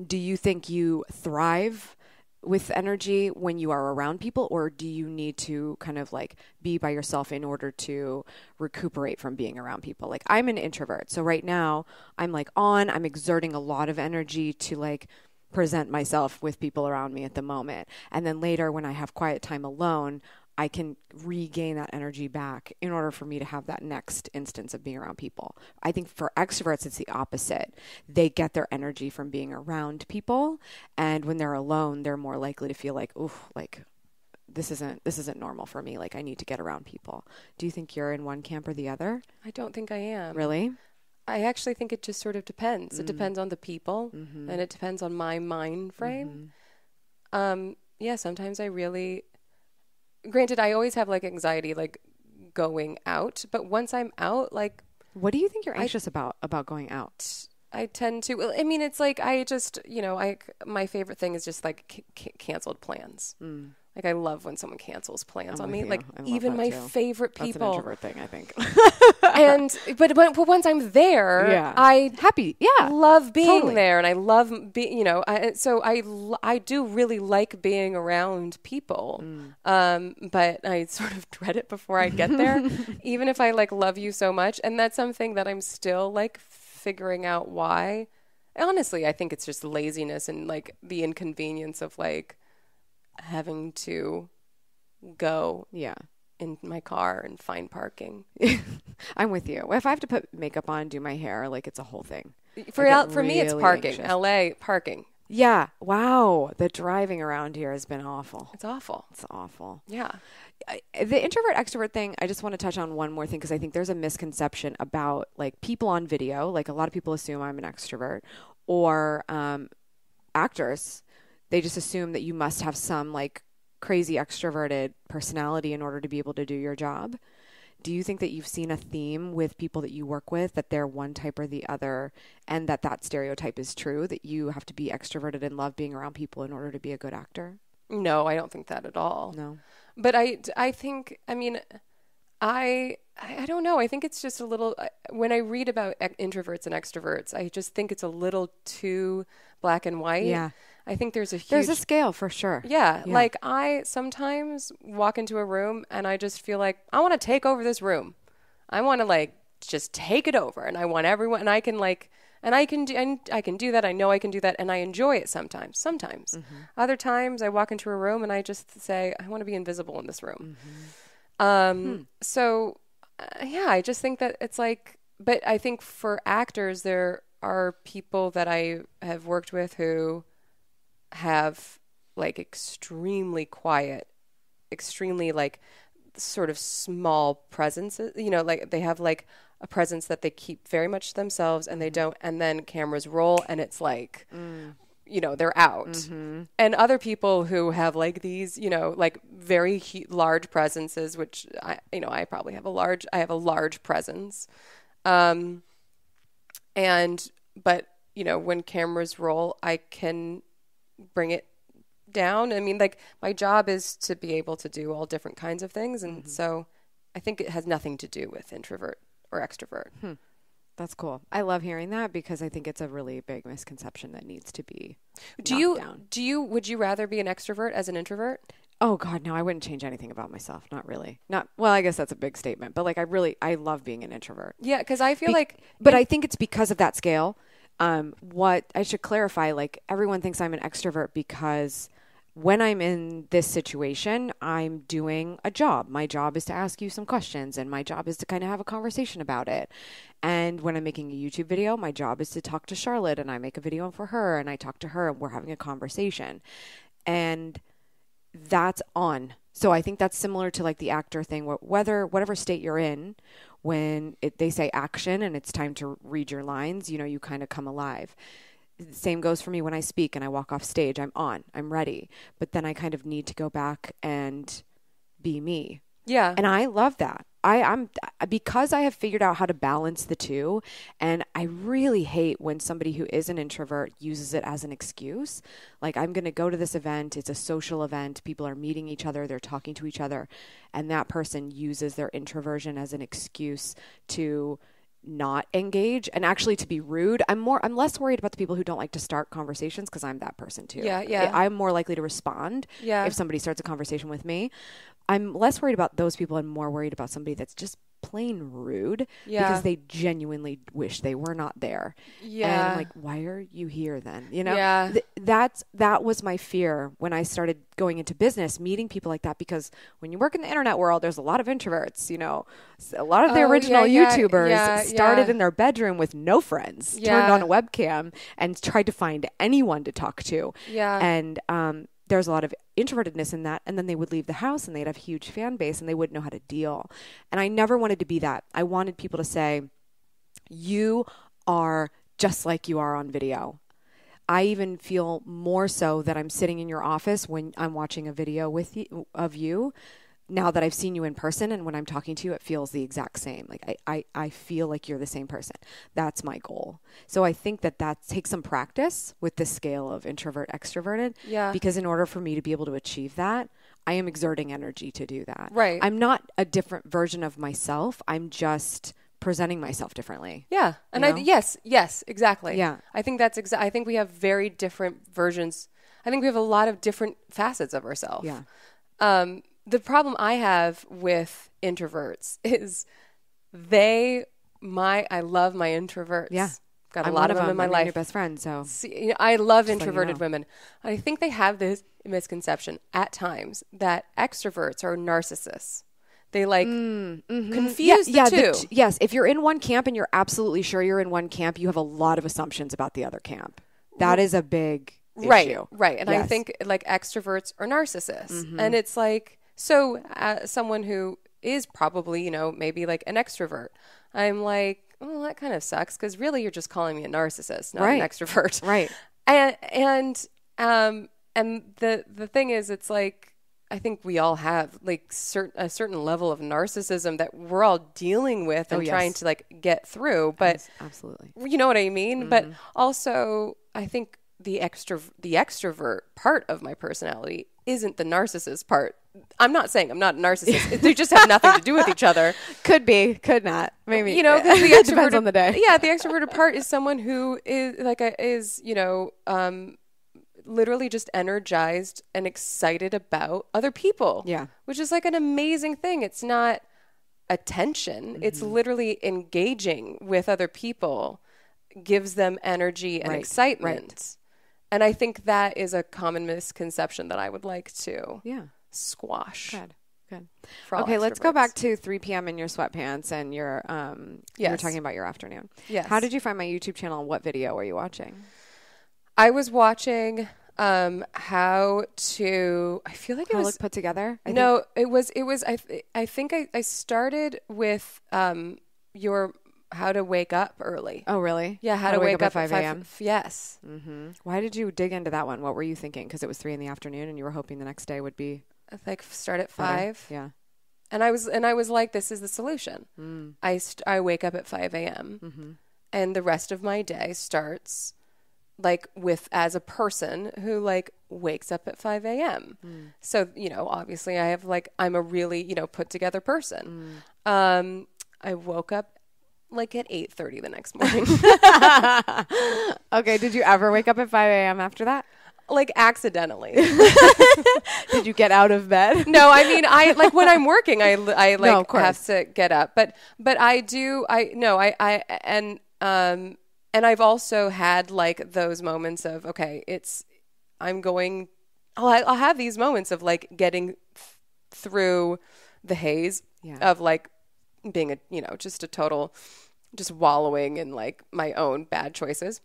do you think you thrive with energy when you are around people, or do you need to kind of like be by yourself in order to recuperate from being around people? Like, I'm an introvert. So right now I'm exerting a lot of energy to like present myself with people around me at the moment. And then later when I have quiet time alone, I can regain that energy back in order for me to have that next instance of being around people. I think for extroverts, it's the opposite. They get their energy from being around people. And when they're alone, they're more likely to feel like, ooh, like this isn't normal for me. Like, I need to get around people. Do you think you're in one camp or the other? I don't think I am. Really? I actually think it just sort of depends. It depends on the people, and it depends on my mind frame. Sometimes I really... Granted, I always have like anxiety, like going out, but once I'm out, like What do you think you're anxious about going out? I tend to, I mean, it's like, I just, my favorite thing is just like canceled plans. Like, I love when someone cancels plans on me. Like, even my favorite people. That's an introvert thing, I think. But once I'm there, I love being there, and I love being, so I do really like being around people. But I sort of dread it before I get there, even if I like love you so much. And that's something that I'm still like figuring out why. Honestly, I think it's just laziness and like the inconvenience of like having to go in my car and find parking. I'm with you. If I have to put makeup on, do my hair, like it's a whole thing. For me, it's parking. Anxious. LA, parking. Yeah. Wow. The driving around here has been awful. It's awful. It's awful. Yeah. The introvert extrovert thing, I just want to touch on one more thing because I think there's a misconception about like people on video. Like a lot of people assume I'm an extrovert, or actors. They just assume that you must have some like crazy extroverted personality in order to be able to do your job. Do you think that you've seen a theme with people that you work with, that they're one type or the other, and that stereotype is true, that you have to be extroverted and love being around people in order to be a good actor? No, I don't think that at all. No. But I think, I mean, I don't know. I think it's just a little, when I read about introverts and extroverts, I just think it's a little too black and white. Yeah. I think there's a scale for sure. Yeah. Like I sometimes walk into a room and I just feel like I want to take over this room. I want to like just take it over, and I want everyone, and I can like, and I can do that. I know I can do that, and I enjoy it sometimes. Other times I walk into a room and I just say, I want to be invisible in this room. So I just think that it's like, but I think for actors, there are people that I have worked with who have like extremely quiet, extremely like sort of small presences, like they have like a presence that they keep very much themselves, and they don't, and then cameras roll and it's like, they're out. And other people who have like these, like very large presences, which I probably have I have a large presence. But when cameras roll, I can bring it down. I mean, like my job is to be able to do all different kinds of things. And so I think it has nothing to do with introvert or extrovert. That's cool. I love hearing that because I think it's a really big misconception that needs to be knocked down. Would you rather be an extrovert as an introvert? Oh God, no, I wouldn't change anything about myself. Not really. Well, I guess that's a big statement, but like I love being an introvert. Yeah. Cause I feel but I think it's because of that scale. What I should clarify, like everyone thinks I'm an extrovert because when I'm in this situation, I'm doing a job. My job is to ask you some questions, and my job is to kind of have a conversation about it. And when I'm making a YouTube video, my job is to talk to Charlotte, and I make a video for her, and I talk to her, and we're having a conversation. And that's on. So I think that's similar to like the actor thing, whatever state you're in, when they say action and it's time to read your lines, you kind of come alive. The same goes for me when I speak and I walk off stage. I'm on. I'm ready. But then I kind of need to go back and be me. Yeah. And I love that. I'm because I have figured out how to balance the two, and I really hate when somebody who is an introvert uses it as an excuse. Like, I'm going to go to this event. It's a social event. People are meeting each other. They're talking to each other. And that person uses their introversion as an excuse to not engage and actually to be rude. I'm less worried about the people who don't like to start conversations, because I'm that person too. Yeah. I'm more likely to respond if somebody starts a conversation with me. I'm less worried about those people. I'm more worried about somebody that's just plain rude because they genuinely wish they were not there. Yeah. And I'm like, why are you here then? Yeah. That was my fear when I started going into business, meeting people like that, because when you work in the internet world, there's a lot of introverts, a lot of the original YouTubers started in their bedroom with no friends, turned on a webcam and tried to find anyone to talk to. Yeah. And, there's a lot of introvertedness in that. And then they would leave the house and they'd have a huge fan base and they wouldn't know how to deal. And I never wanted to be that. I wanted people to say, you are just like you are on video. I even feel more so that I'm sitting in your office when I'm watching a video of you now that I've seen you in person and when I'm talking to you, it feels the exact same. Like I feel like you're the same person. That's my goal. So I think that takes some practice with the scale of introvert, extroverted. Yeah. Because in order for me to be able to achieve that, I am exerting energy to do that. Right. I'm not a different version of myself. I'm just presenting myself differently. Yeah. And yes, exactly. Yeah. I think I think we have very different versions. I think we have a lot of different facets of ourselves. Yeah. The problem I have with introverts is I love my introverts. Yeah. Got a lot of them in my life. I'm your best friend, so. See, I love introverted women. I think they have this misconception at times that extroverts are narcissists. They confuse the two. Yes, if you're in one camp and you're absolutely sure you're in one camp, you have a lot of assumptions about the other camp. That is a big issue. Right. And I think extroverts are narcissists. And it's someone who is probably, maybe an extrovert, I'm like, oh, that kind of sucks because really you're just calling me a narcissist, not an extrovert. Right. And the thing is, it's I think we all have a certain level of narcissism that we're all dealing with and trying to get through. But yes, absolutely, you know what I mean. But also, I think the extrovert part of my personality isn't the narcissist part. I'm not saying I'm not a narcissist. They just have nothing to do with each other. Could be, could not. Maybe. Because the extroverted depends on the day. Yeah, the extroverted part is someone who is literally just energized and excited about other people. Yeah. Which is an amazing thing. It's not attention. It's literally engaging with other people gives them energy and excitement. Right. And I think that is a common misconception that I would like to squash. Good. Okay, let's go back to 3 p.m. in your sweatpants and you're talking about your afternoon. Yes. How did you find my YouTube channel and what video were you watching? I was watching how to look put together. I think I started with your how to wake up early. Oh, really? Yeah, how to wake up at 5 a.m. Yes. Mm-hmm. Why did you dig into that one? What were you thinking? Because it was 3 p.m. and you were hoping the next day would be start at 5. Yeah. And I was like, this is the solution. I wake up at 5 a.m. And the rest of my day starts as a person who wakes up at 5 a.m. So, obviously I have I'm a really, put together person. I woke up at 8:30 the next morning. Okay. Did you ever wake up at 5 a.m. after that? Accidentally. Did you get out of bed? No, I mean, I when I'm working, I no, of course. have to get up, but I do, and I've also had those moments of, okay, I'll have these moments of getting through the haze of being just a total, just wallowing in my own bad choices.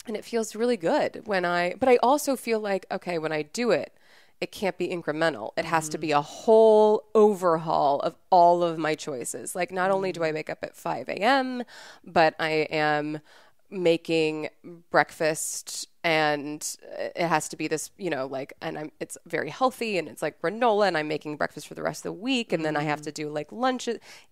And it feels really good but I also feel okay, when I do it, it can't be incremental. It has to be a whole overhaul of all of my choices. Not only do I wake up at 5 a.m., but I am making breakfast and it has to be this, and it's very healthy and it's granola and I'm making breakfast for the rest of the week. And then I have to do lunch.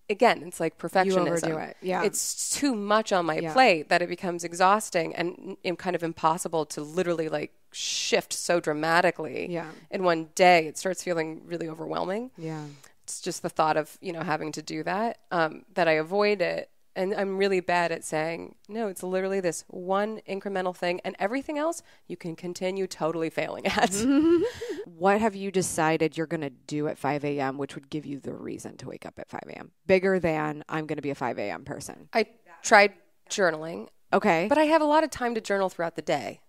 Again, it's perfectionism. You overdo it. Yeah. It's too much on my plate that it becomes exhausting and kind of impossible to literally shift so dramatically in one day. It starts feeling really overwhelming. Yeah. It's just the thought of, having to do that, that I avoid it. And I'm really bad at saying, no, it's literally this one incremental thing and everything else you can continue totally failing at. What have you decided you're going to do at 5 a.m., which would give you the reason to wake up at 5 a.m.? Bigger than I'm going to be a 5 a.m. person. I tried journaling. Okay. But I have a lot of time to journal throughout the day.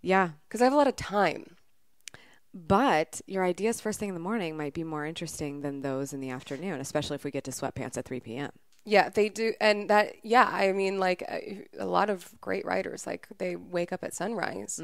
Yeah. Because I have a lot of time. But your ideas first thing in the morning might be more interesting than those in the afternoon, especially if we get to sweatpants at 3 p.m. Yeah, they do. And that, I mean, a lot of great writers, they wake up at sunrise.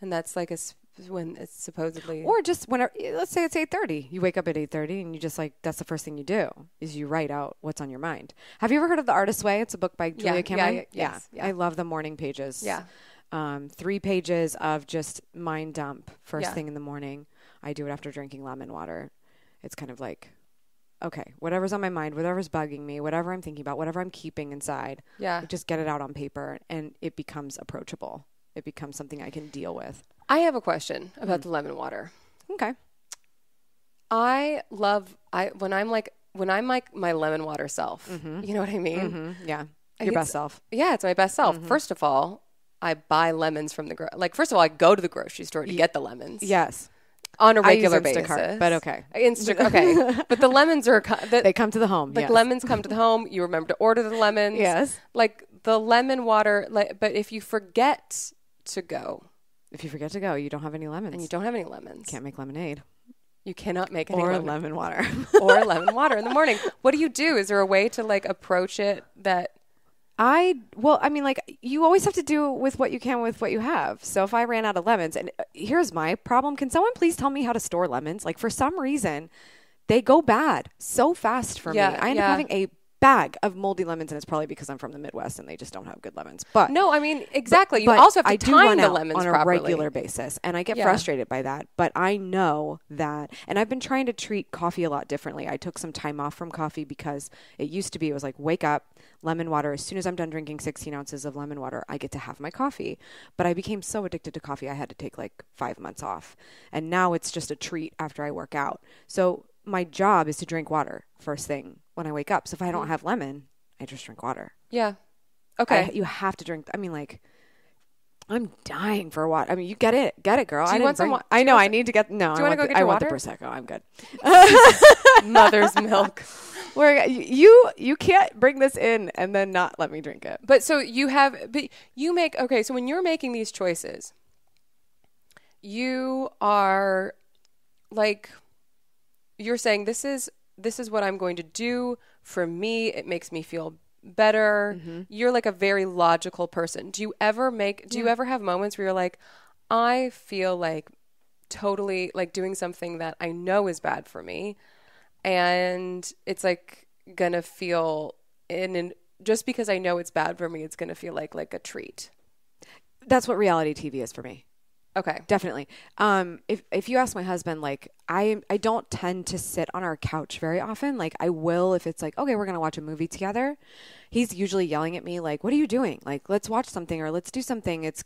And that's when it's supposedly. Or just whenever, let's say it's 8:30. You wake up at 8:30 and you just that's the first thing you do is you write out what's on your mind. Have you ever heard of The Artist's Way? It's a book by Julia Cameron. Yeah. I love the morning pages. Yeah. 3 pages of just mind dump first thing in the morning. I do it after drinking lemon water. it's kind of like, okay, whatever's on my mind, whatever's bugging me, whatever I'm thinking about, whatever I'm keeping inside, just get it out on paper, and it becomes approachable. It becomes something I can deal with. I have a question about the lemon water. Okay. When I'm like my lemon water self, you know what I mean? Mm-hmm. Yeah. Your best self. Yeah, it's my best self. Mm-hmm. First of all, I buy lemons from first of all, I go to the grocery store to get the lemons. Yes. On a regular basis. But okay. Okay. But the lemons are... they come to the home, Like, lemons come to the home. You remember to order the lemons. Yes. Like, the lemon water... but if you forget to go... If you forget to go, you don't have any lemons. And you don't have any lemons. Can't make lemonade. You cannot make any lemon water. Or lemon water in the morning. What do you do? Is there a way to, like, approach it that... you always have to do with what you can with what you have. So if I ran out of lemons, and here's my problem. Can someone please tell me how to store lemons? Like, for some reason, they go bad so fast for me. I end up having a bag of moldy lemons, and it's probably because I'm from the Midwest and they just don't have good lemons. But no, I mean, exactly. You also have to time the lemons on a properly. regular basis, and I get frustrated by that. But I know that, and I've been trying to treat coffee a lot differently. I took some time off from coffee because it used to be, it was like, wake up, lemon water. As soon as I'm done drinking 16 ounces of lemon water, I get to have my coffee. But I became so addicted to coffee, I had to take like 5 months off. And now it's just a treat after I work out. So my job is to drink water first thing when I wake up. So if I don't have lemon, I just drink water. Yeah. Okay. You have to drink. I mean, like, I'm dying for water. I mean, you get it, girl. Do you want some water? I know. I need to get. No, do you want to go get your water? I want the Prosecco. I'm good. Mother's milk. Where you can't bring this in and then not let me drink it. But so you make, okay, so when you're making these choices, you are like, you're saying this is what I'm going to do for me. It makes me feel better. Mm-hmm. You're like a very logical person. Do you ever have moments where you're like, I feel like totally like doing something that I know is bad for me, and it's like gonna feel just because I know it's bad for me, it's gonna feel like a treat. That's what reality TV is for me. Okay. Definitely. If you ask my husband, like, I don't tend to sit on our couch very often. Like, I will if it's like, okay, we're going to watch a movie together. He's usually yelling at me like, what are you doing? Like, let's watch something or let's do something. It's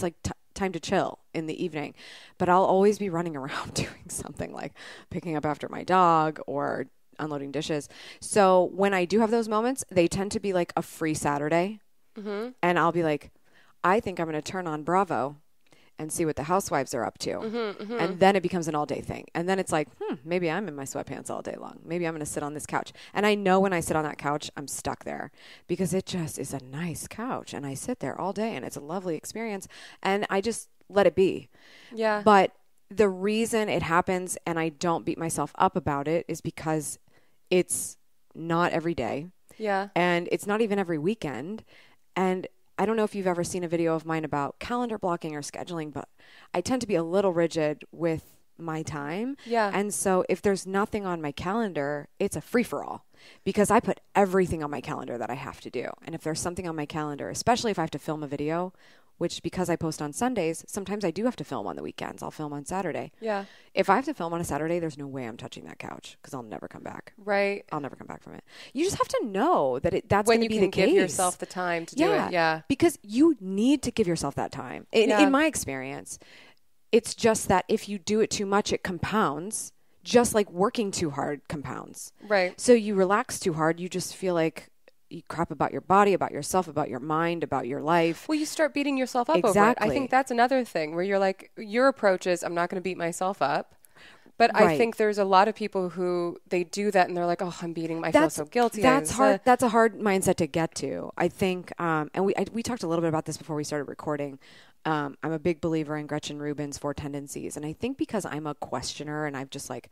like time to chill in the evening. But I'll always be running around doing something, like picking up after my dog or unloading dishes. So when I do have those moments, they tend to be like a free Saturday. Mm-hmm. And I'll be like, I think I'm going to turn on Bravo and see what the housewives are up to. Mm-hmm, mm-hmm. And then it becomes an all-day thing. And then it's like, maybe I'm in my sweatpants all day long. Maybe I'm going to sit on this couch. And I know when I sit on that couch, I'm stuck there because it just is a nice couch. And I sit there all day and it's a lovely experience. And I just let it be. Yeah. But the reason it happens and I don't beat myself up about it is because it's not every day. Yeah. And it's not even every weekend. And I don't know if you've ever seen a video of mine about calendar blocking or scheduling, but I tend to be a little rigid with my time. Yeah. And so if there's nothing on my calendar, it's a free-for-all because I put everything on my calendar that I have to do. And if there's something on my calendar, especially if I have to film a video, which because I post on Sundays, sometimes I do have to film on the weekends. I'll film on Saturday. Yeah. If I have to film on a Saturday, there's no way I'm touching that couch because I'll never come back. Right. I'll never come back from it. You just have to know that that's going to be the case. When you can give yourself the time to do it. Yeah. Because you need to give yourself that time. In my experience, it's just that if you do it too much, it compounds. Just like working too hard compounds. Right. So you relax too hard, you just feel like you crap about your body, about yourself, about your mind, about your life. Well, you start beating yourself up over it. I think that's another thing where you're like, your approach is, I'm not going to beat myself up. But right. I think there's a lot of people who they do that and they're like, oh, I feel so guilty. That's hard. That's a hard mindset to get to. I think, and we talked a little bit about this before we started recording. I'm a big believer in Gretchen Rubin's 4 tendencies. And I think because I'm a questioner and I've just like,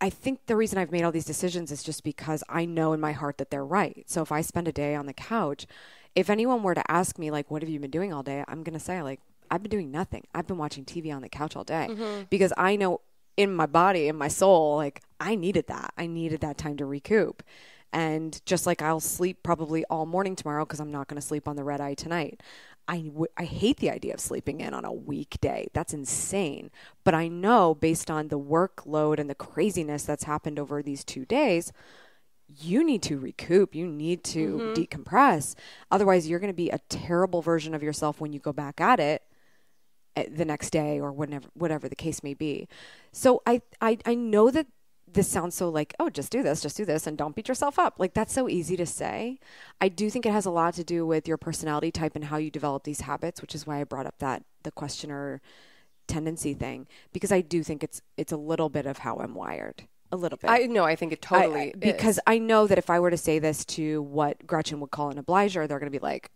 I think the reason I've made all these decisions is just because I know in my heart that they're right. So if I spend a day on the couch, if anyone were to ask me, like, what have you been doing all day? I'm going to say, like, I've been doing nothing. I've been watching TV on the couch all day because I know in my body, in my soul, like, I needed that. I needed that time to recoup. And just like I'll sleep probably all morning tomorrow because I'm not going to sleep on the red eye tonight. I hate the idea of sleeping in on a weekday. That's insane. But I know based on the workload and the craziness that's happened over these 2 days, you need to recoup. You need to decompress. Otherwise, you're going to be a terrible version of yourself when you go back at it the next day or whatever the case may be. So I know that this sounds so like, oh, just do this and don't beat yourself up. Like, that's so easy to say. I do think it has a lot to do with your personality type and how you develop these habits, which is why I brought up the questioner tendency thing, because I do think it's a little bit of how I'm wired. A little bit. I think it totally is. Because I know that if I were to say this to what Gretchen would call an obliger, they're going to be like,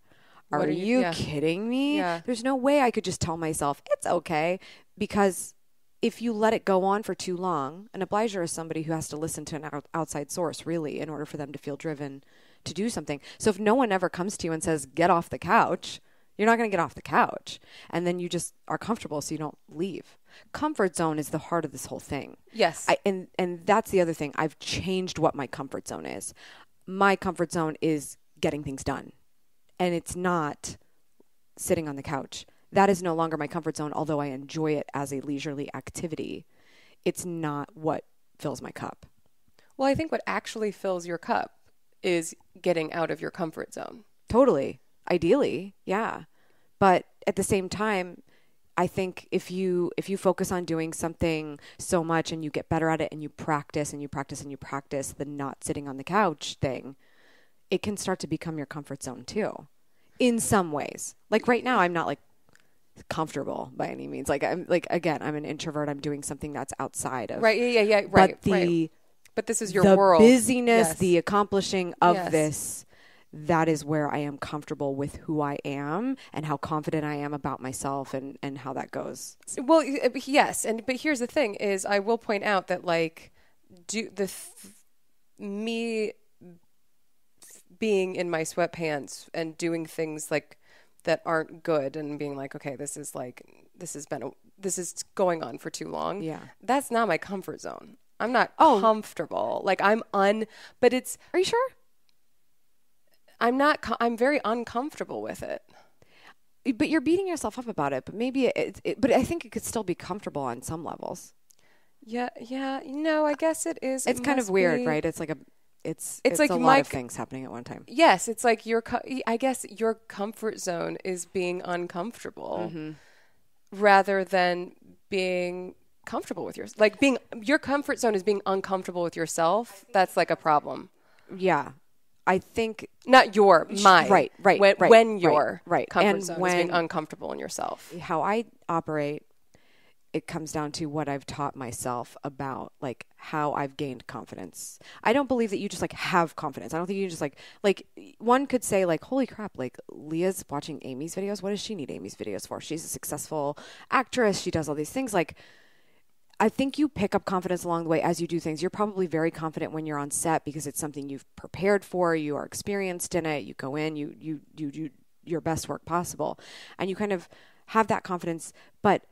are you kidding me? Yeah. There's no way I could just tell myself it's okay, because if you let it go on for too long, an obliger is somebody who has to listen to an outside source, really, in order for them to feel driven to do something. So if no one ever comes to you and says, get off the couch, you're not going to get off the couch. And then you just are comfortable, so you don't leave. Comfort zone is the heart of this whole thing. Yes. And that's the other thing. I've changed what my comfort zone is. My comfort zone is getting things done. And it's not sitting on the couch. That is no longer my comfort zone, although I enjoy it as a leisurely activity. It's not what fills my cup. Well, I think what actually fills your cup is getting out of your comfort zone. Totally. Ideally, yeah. But at the same time, I think if you focus on doing something so much and you get better at it and you practice and you practice and you practice the not sitting on the couch thing, it can start to become your comfort zone too, in some ways. Like right now, I'm not like comfortable by any means. Like I'm an introvert. I'm doing something that's outside of right. Yeah. Right. But this is your world. The busyness, the accomplishing of this. That is where I am comfortable with who I am and how confident I am about myself and how that goes. Well, yes. But here's the thing is I will point out that like me being in my sweatpants and doing things like that aren't good and being like, okay, this is going on for too long. Yeah. That's not my comfort zone. I'm not comfortable. Like but it's, are you sure? I'm very uncomfortable with it. But you're beating yourself up about it. But maybe but I think it could still be comfortable on some levels. Yeah. No, I guess it is. It's kind of weird, right? It's like it's like a lot of things happening at one time. Yes. It's like I guess your comfort zone is being uncomfortable rather than being comfortable with yourself. Like your comfort zone is being uncomfortable with yourself. That's like a problem. Yeah. I think not mine. Right. When your comfort and zone is being uncomfortable in yourself. How I operate, it comes down to what I've taught myself about like how I've gained confidence. I don't believe that you just like have confidence. I don't think you just like one could say like, holy crap, like Leah's watching Amy's videos. What does she need Amy's videos for? She's a successful actress. She does all these things. Like, I think you pick up confidence along the way as you do things. You're probably very confident when you're on set because it's something you've prepared for. You are experienced in it. You go in, you do your best work possible, and you kind of have that confidence. But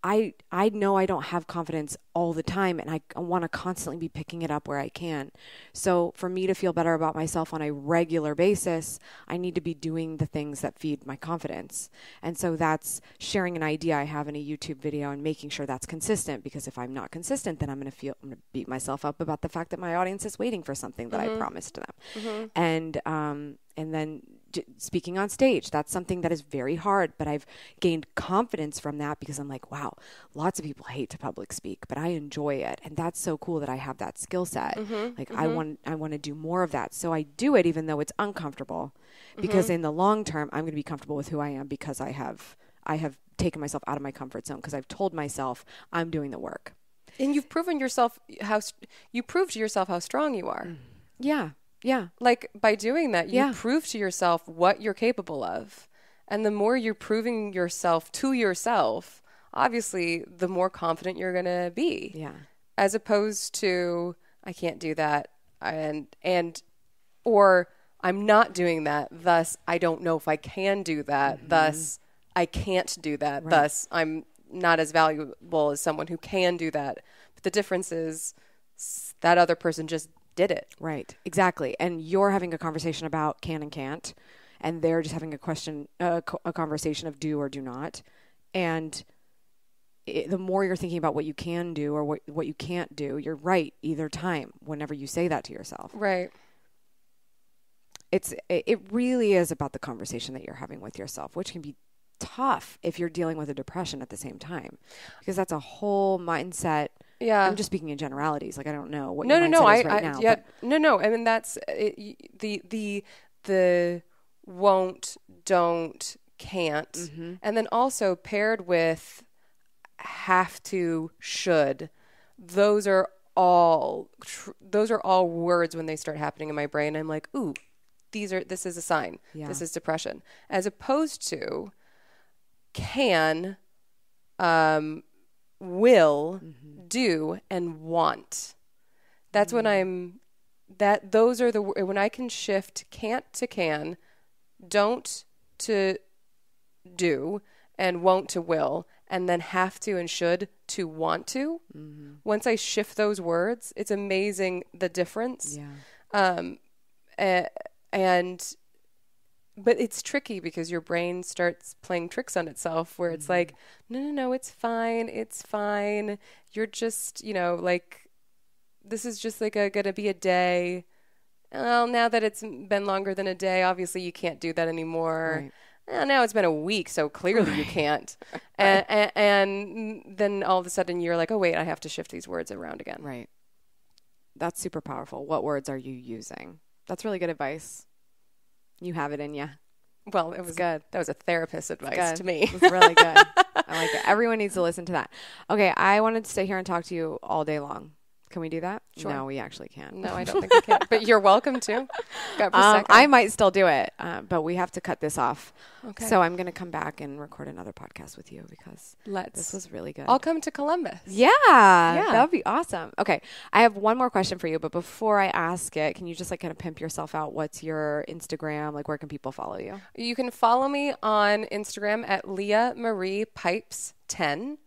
I know I don't have confidence all the time, and I want to constantly be picking it up where I can. So for me to feel better about myself on a regular basis, I need to be doing the things that feed my confidence. And so that's sharing an idea I have in a YouTube video and making sure that's consistent, because if I'm not consistent, then I'm going to beat myself up about the fact that my audience is waiting for something that I promised to them. And then speaking on stage, that's something that is very hard, but I've gained confidence from that because I'm like, wow, lots of people hate to public speak, but I enjoy it. And that's so cool that I have that skill set. I want to do more of that. So I do it even though it's uncomfortable, because in the long term, I'm going to be comfortable with who I am because I have taken myself out of my comfort zone because I've told myself I'm doing the work. And you've proven yourself you proved to yourself how strong you are. Yeah. Yeah. Like by doing that, you prove to yourself what you're capable of. And the more you're proving yourself to yourself, obviously, the more confident you're going to be. Yeah. As opposed to, I can't do that. Or I'm not doing that. Thus, I don't know if I can do that. Thus, I can't do that. Right. Thus, I'm not as valuable as someone who can do that. But the difference is that other person just did it. Right. Exactly. And you're having a conversation about can and can't. and they're just having a conversation of do or do not. And the more you're thinking about what you can do or what you can't do, you're right either time whenever you say that to yourself. Right. It really is about the conversation that you're having with yourself, which can be tough if you're dealing with a depression at the same time, because that's a whole mindset. Yeah. I'm just speaking in generalities. Like, I don't know what your mindset is right now. Yeah. No. I mean, that's the won't, don't, can't. Mm-hmm. And then also paired with have to, should. Those are all words when they start happening in my brain. I'm like, ooh, this is a sign. Yeah. This is depression. As opposed to can, will, do, and want. That's when those are when I can shift can't to can, don't to do, and won't to will, and then have to and should to want to. Mm-hmm. Once I shift those words, it's amazing the difference. Yeah. But it's tricky because your brain starts playing tricks on itself where it's like, no, it's fine. You're just, like, this is just like gonna be a day. Well, now that it's been longer than a day, obviously you can't do that anymore. Right. Well, now it's been a week, so clearly you can't. And then all of a sudden you're like, oh, wait, I have to shift these words around again. Right. That's super powerful. What words are you using? That's really good advice. You have it in you. Well, it was good. That was a therapist advice to me. It was really good. I like it. Everyone needs to listen to that. Okay, I wanted to stay here and talk to you all day long. Can we do that? Sure. No, we actually can't. No, I don't think we can. But you're welcome to. I might still do it, but we have to cut this off. Okay. So I'm going to come back and record another podcast with you because this was really good. I'll come to Columbus. Yeah. That would be awesome. Okay. I have one more question for you, but before I ask it, can you just kind of pimp yourself out? What's your Instagram? Where can people follow you? You can follow me on Instagram at Leah Marie Pipes 10.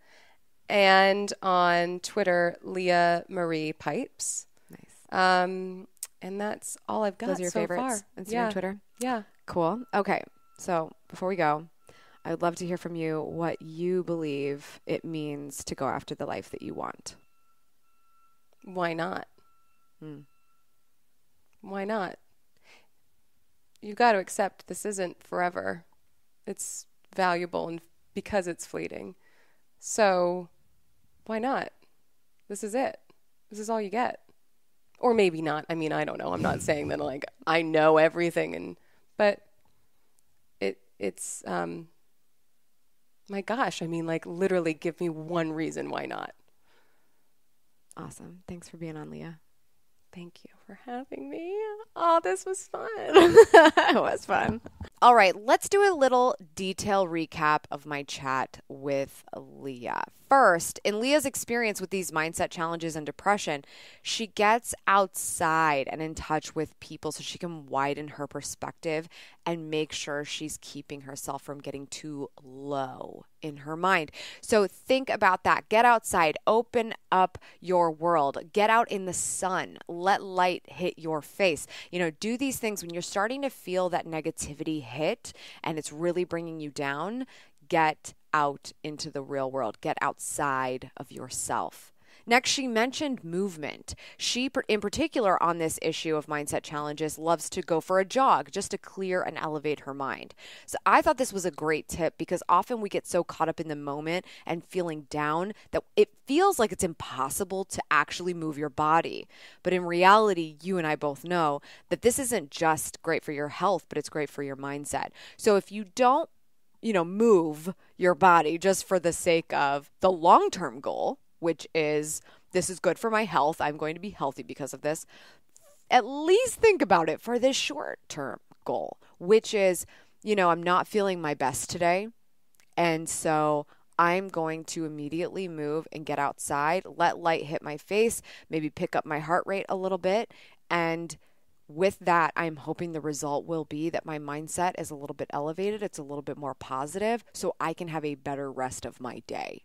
And on Twitter, Leah Marie Pipes. Nice. And that's all I've got Those are your so favorites? far. Instagram, Twitter? Yeah. Cool. Okay. So before we go, I would love to hear from you what you believe it means to go after the life that you want. Why not? Why not? You've got to accept this isn't forever. It's valuable and because it's fleeting. So why not? This is it. This is all you get. Or maybe not. I mean, I don't know. I'm not saying that I know everything but it's my gosh, I mean, literally give me one reason why not. Awesome. Thanks for being on, Leah. Thank you for having me. Oh, this was fun. It was fun. All right, let's do a little detail recap of my chat with Leah. First, in Leah's experience with these mindset challenges and depression, she gets outside and in touch with people so she can widen her perspective and make sure she's keeping herself from getting too low in her mind. So think about that. Get outside. Open up your world. Get out in the sun. Let light hit your face. Do these things when you're starting to feel that negativity hit and it's really bringing you down. Get out into the real world. Get outside of yourself. Next, she mentioned movement. She, in particular on this issue of mindset challenges, loves to go for a jog just to clear and elevate her mind. So I thought this was a great tip because often we get so caught up in the moment and feeling down that it feels like it's impossible to actually move your body. But in reality, you and I both know that this isn't just great for your health, but it's great for your mindset. So if you don't, move your body just for the sake of the long-term goal, which is this is good for my health, I'm going to be healthy because of this, at least think about it for this short-term goal, which is, I'm not feeling my best today. And so I'm going to immediately move and get outside, let light hit my face, maybe pick up my heart rate a little bit. And with that, I'm hoping the result will be that my mindset is a little bit elevated. It's a little bit more positive so I can have a better rest of my day.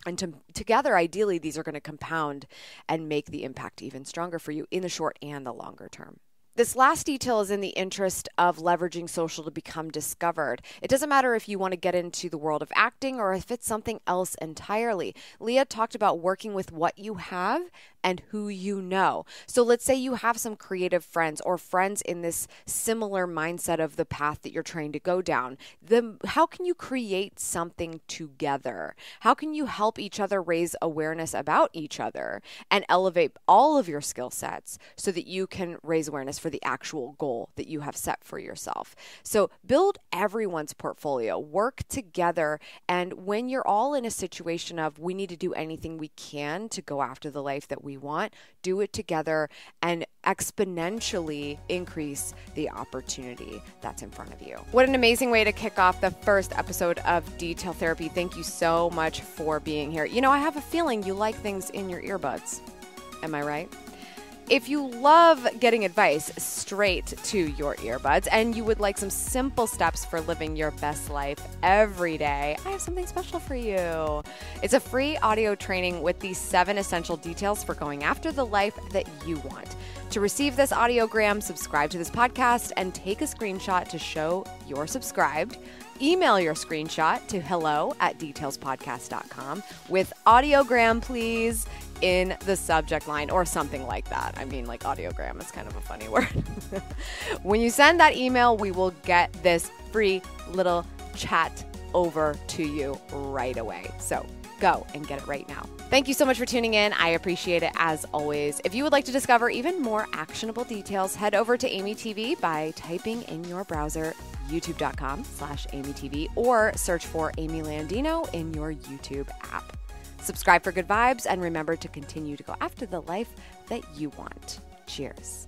And together, ideally, these are going to compound and make the impact even stronger for you in the short and the longer term. This last detail is in the interest of leveraging social to become discovered. It doesn't matter if you want to get into the world of acting or if it's something else entirely. Leah talked about working with what you have and who you know. So let's say you have some creative friends or friends in this similar mindset of the path that you're trying to go down. How can you create something together? How can you help each other raise awareness about each other and elevate all of your skill sets so that you can raise awareness for the actual goal that you have set for yourself? So build everyone's portfolio, work together, and when you're all in a situation of we need to do anything we can to go after the life that we want, do it together and exponentially increase the opportunity that's in front of you. What an amazing way to kick off the first episode of Detail Therapy. Thank you so much for being here. You know, I have a feeling you like things in your earbuds. Am I right? If you love getting advice straight to your earbuds and you would like some simple steps for living your best life every day, I have something special for you. It's a free audio training with the 7 essential details for going after the life that you want. To receive this audiogram, subscribe to this podcast and take a screenshot to show you're subscribed. Email your screenshot to hello@detailspodcast.com with audiogram, please, in the subject line or something like that. I mean, like audiogram is kind of a funny word. When you send that email, we will get this free little chat over to you right away. So go and get it right now. Thank you so much for tuning in. I appreciate it as always. If you would like to discover even more actionable details, head over to AmyTV by typing in your browser youtube.com/AmyTV or search for Amy Landino in your YouTube app. Subscribe for good vibes and remember to continue to go after the life that you want. Cheers.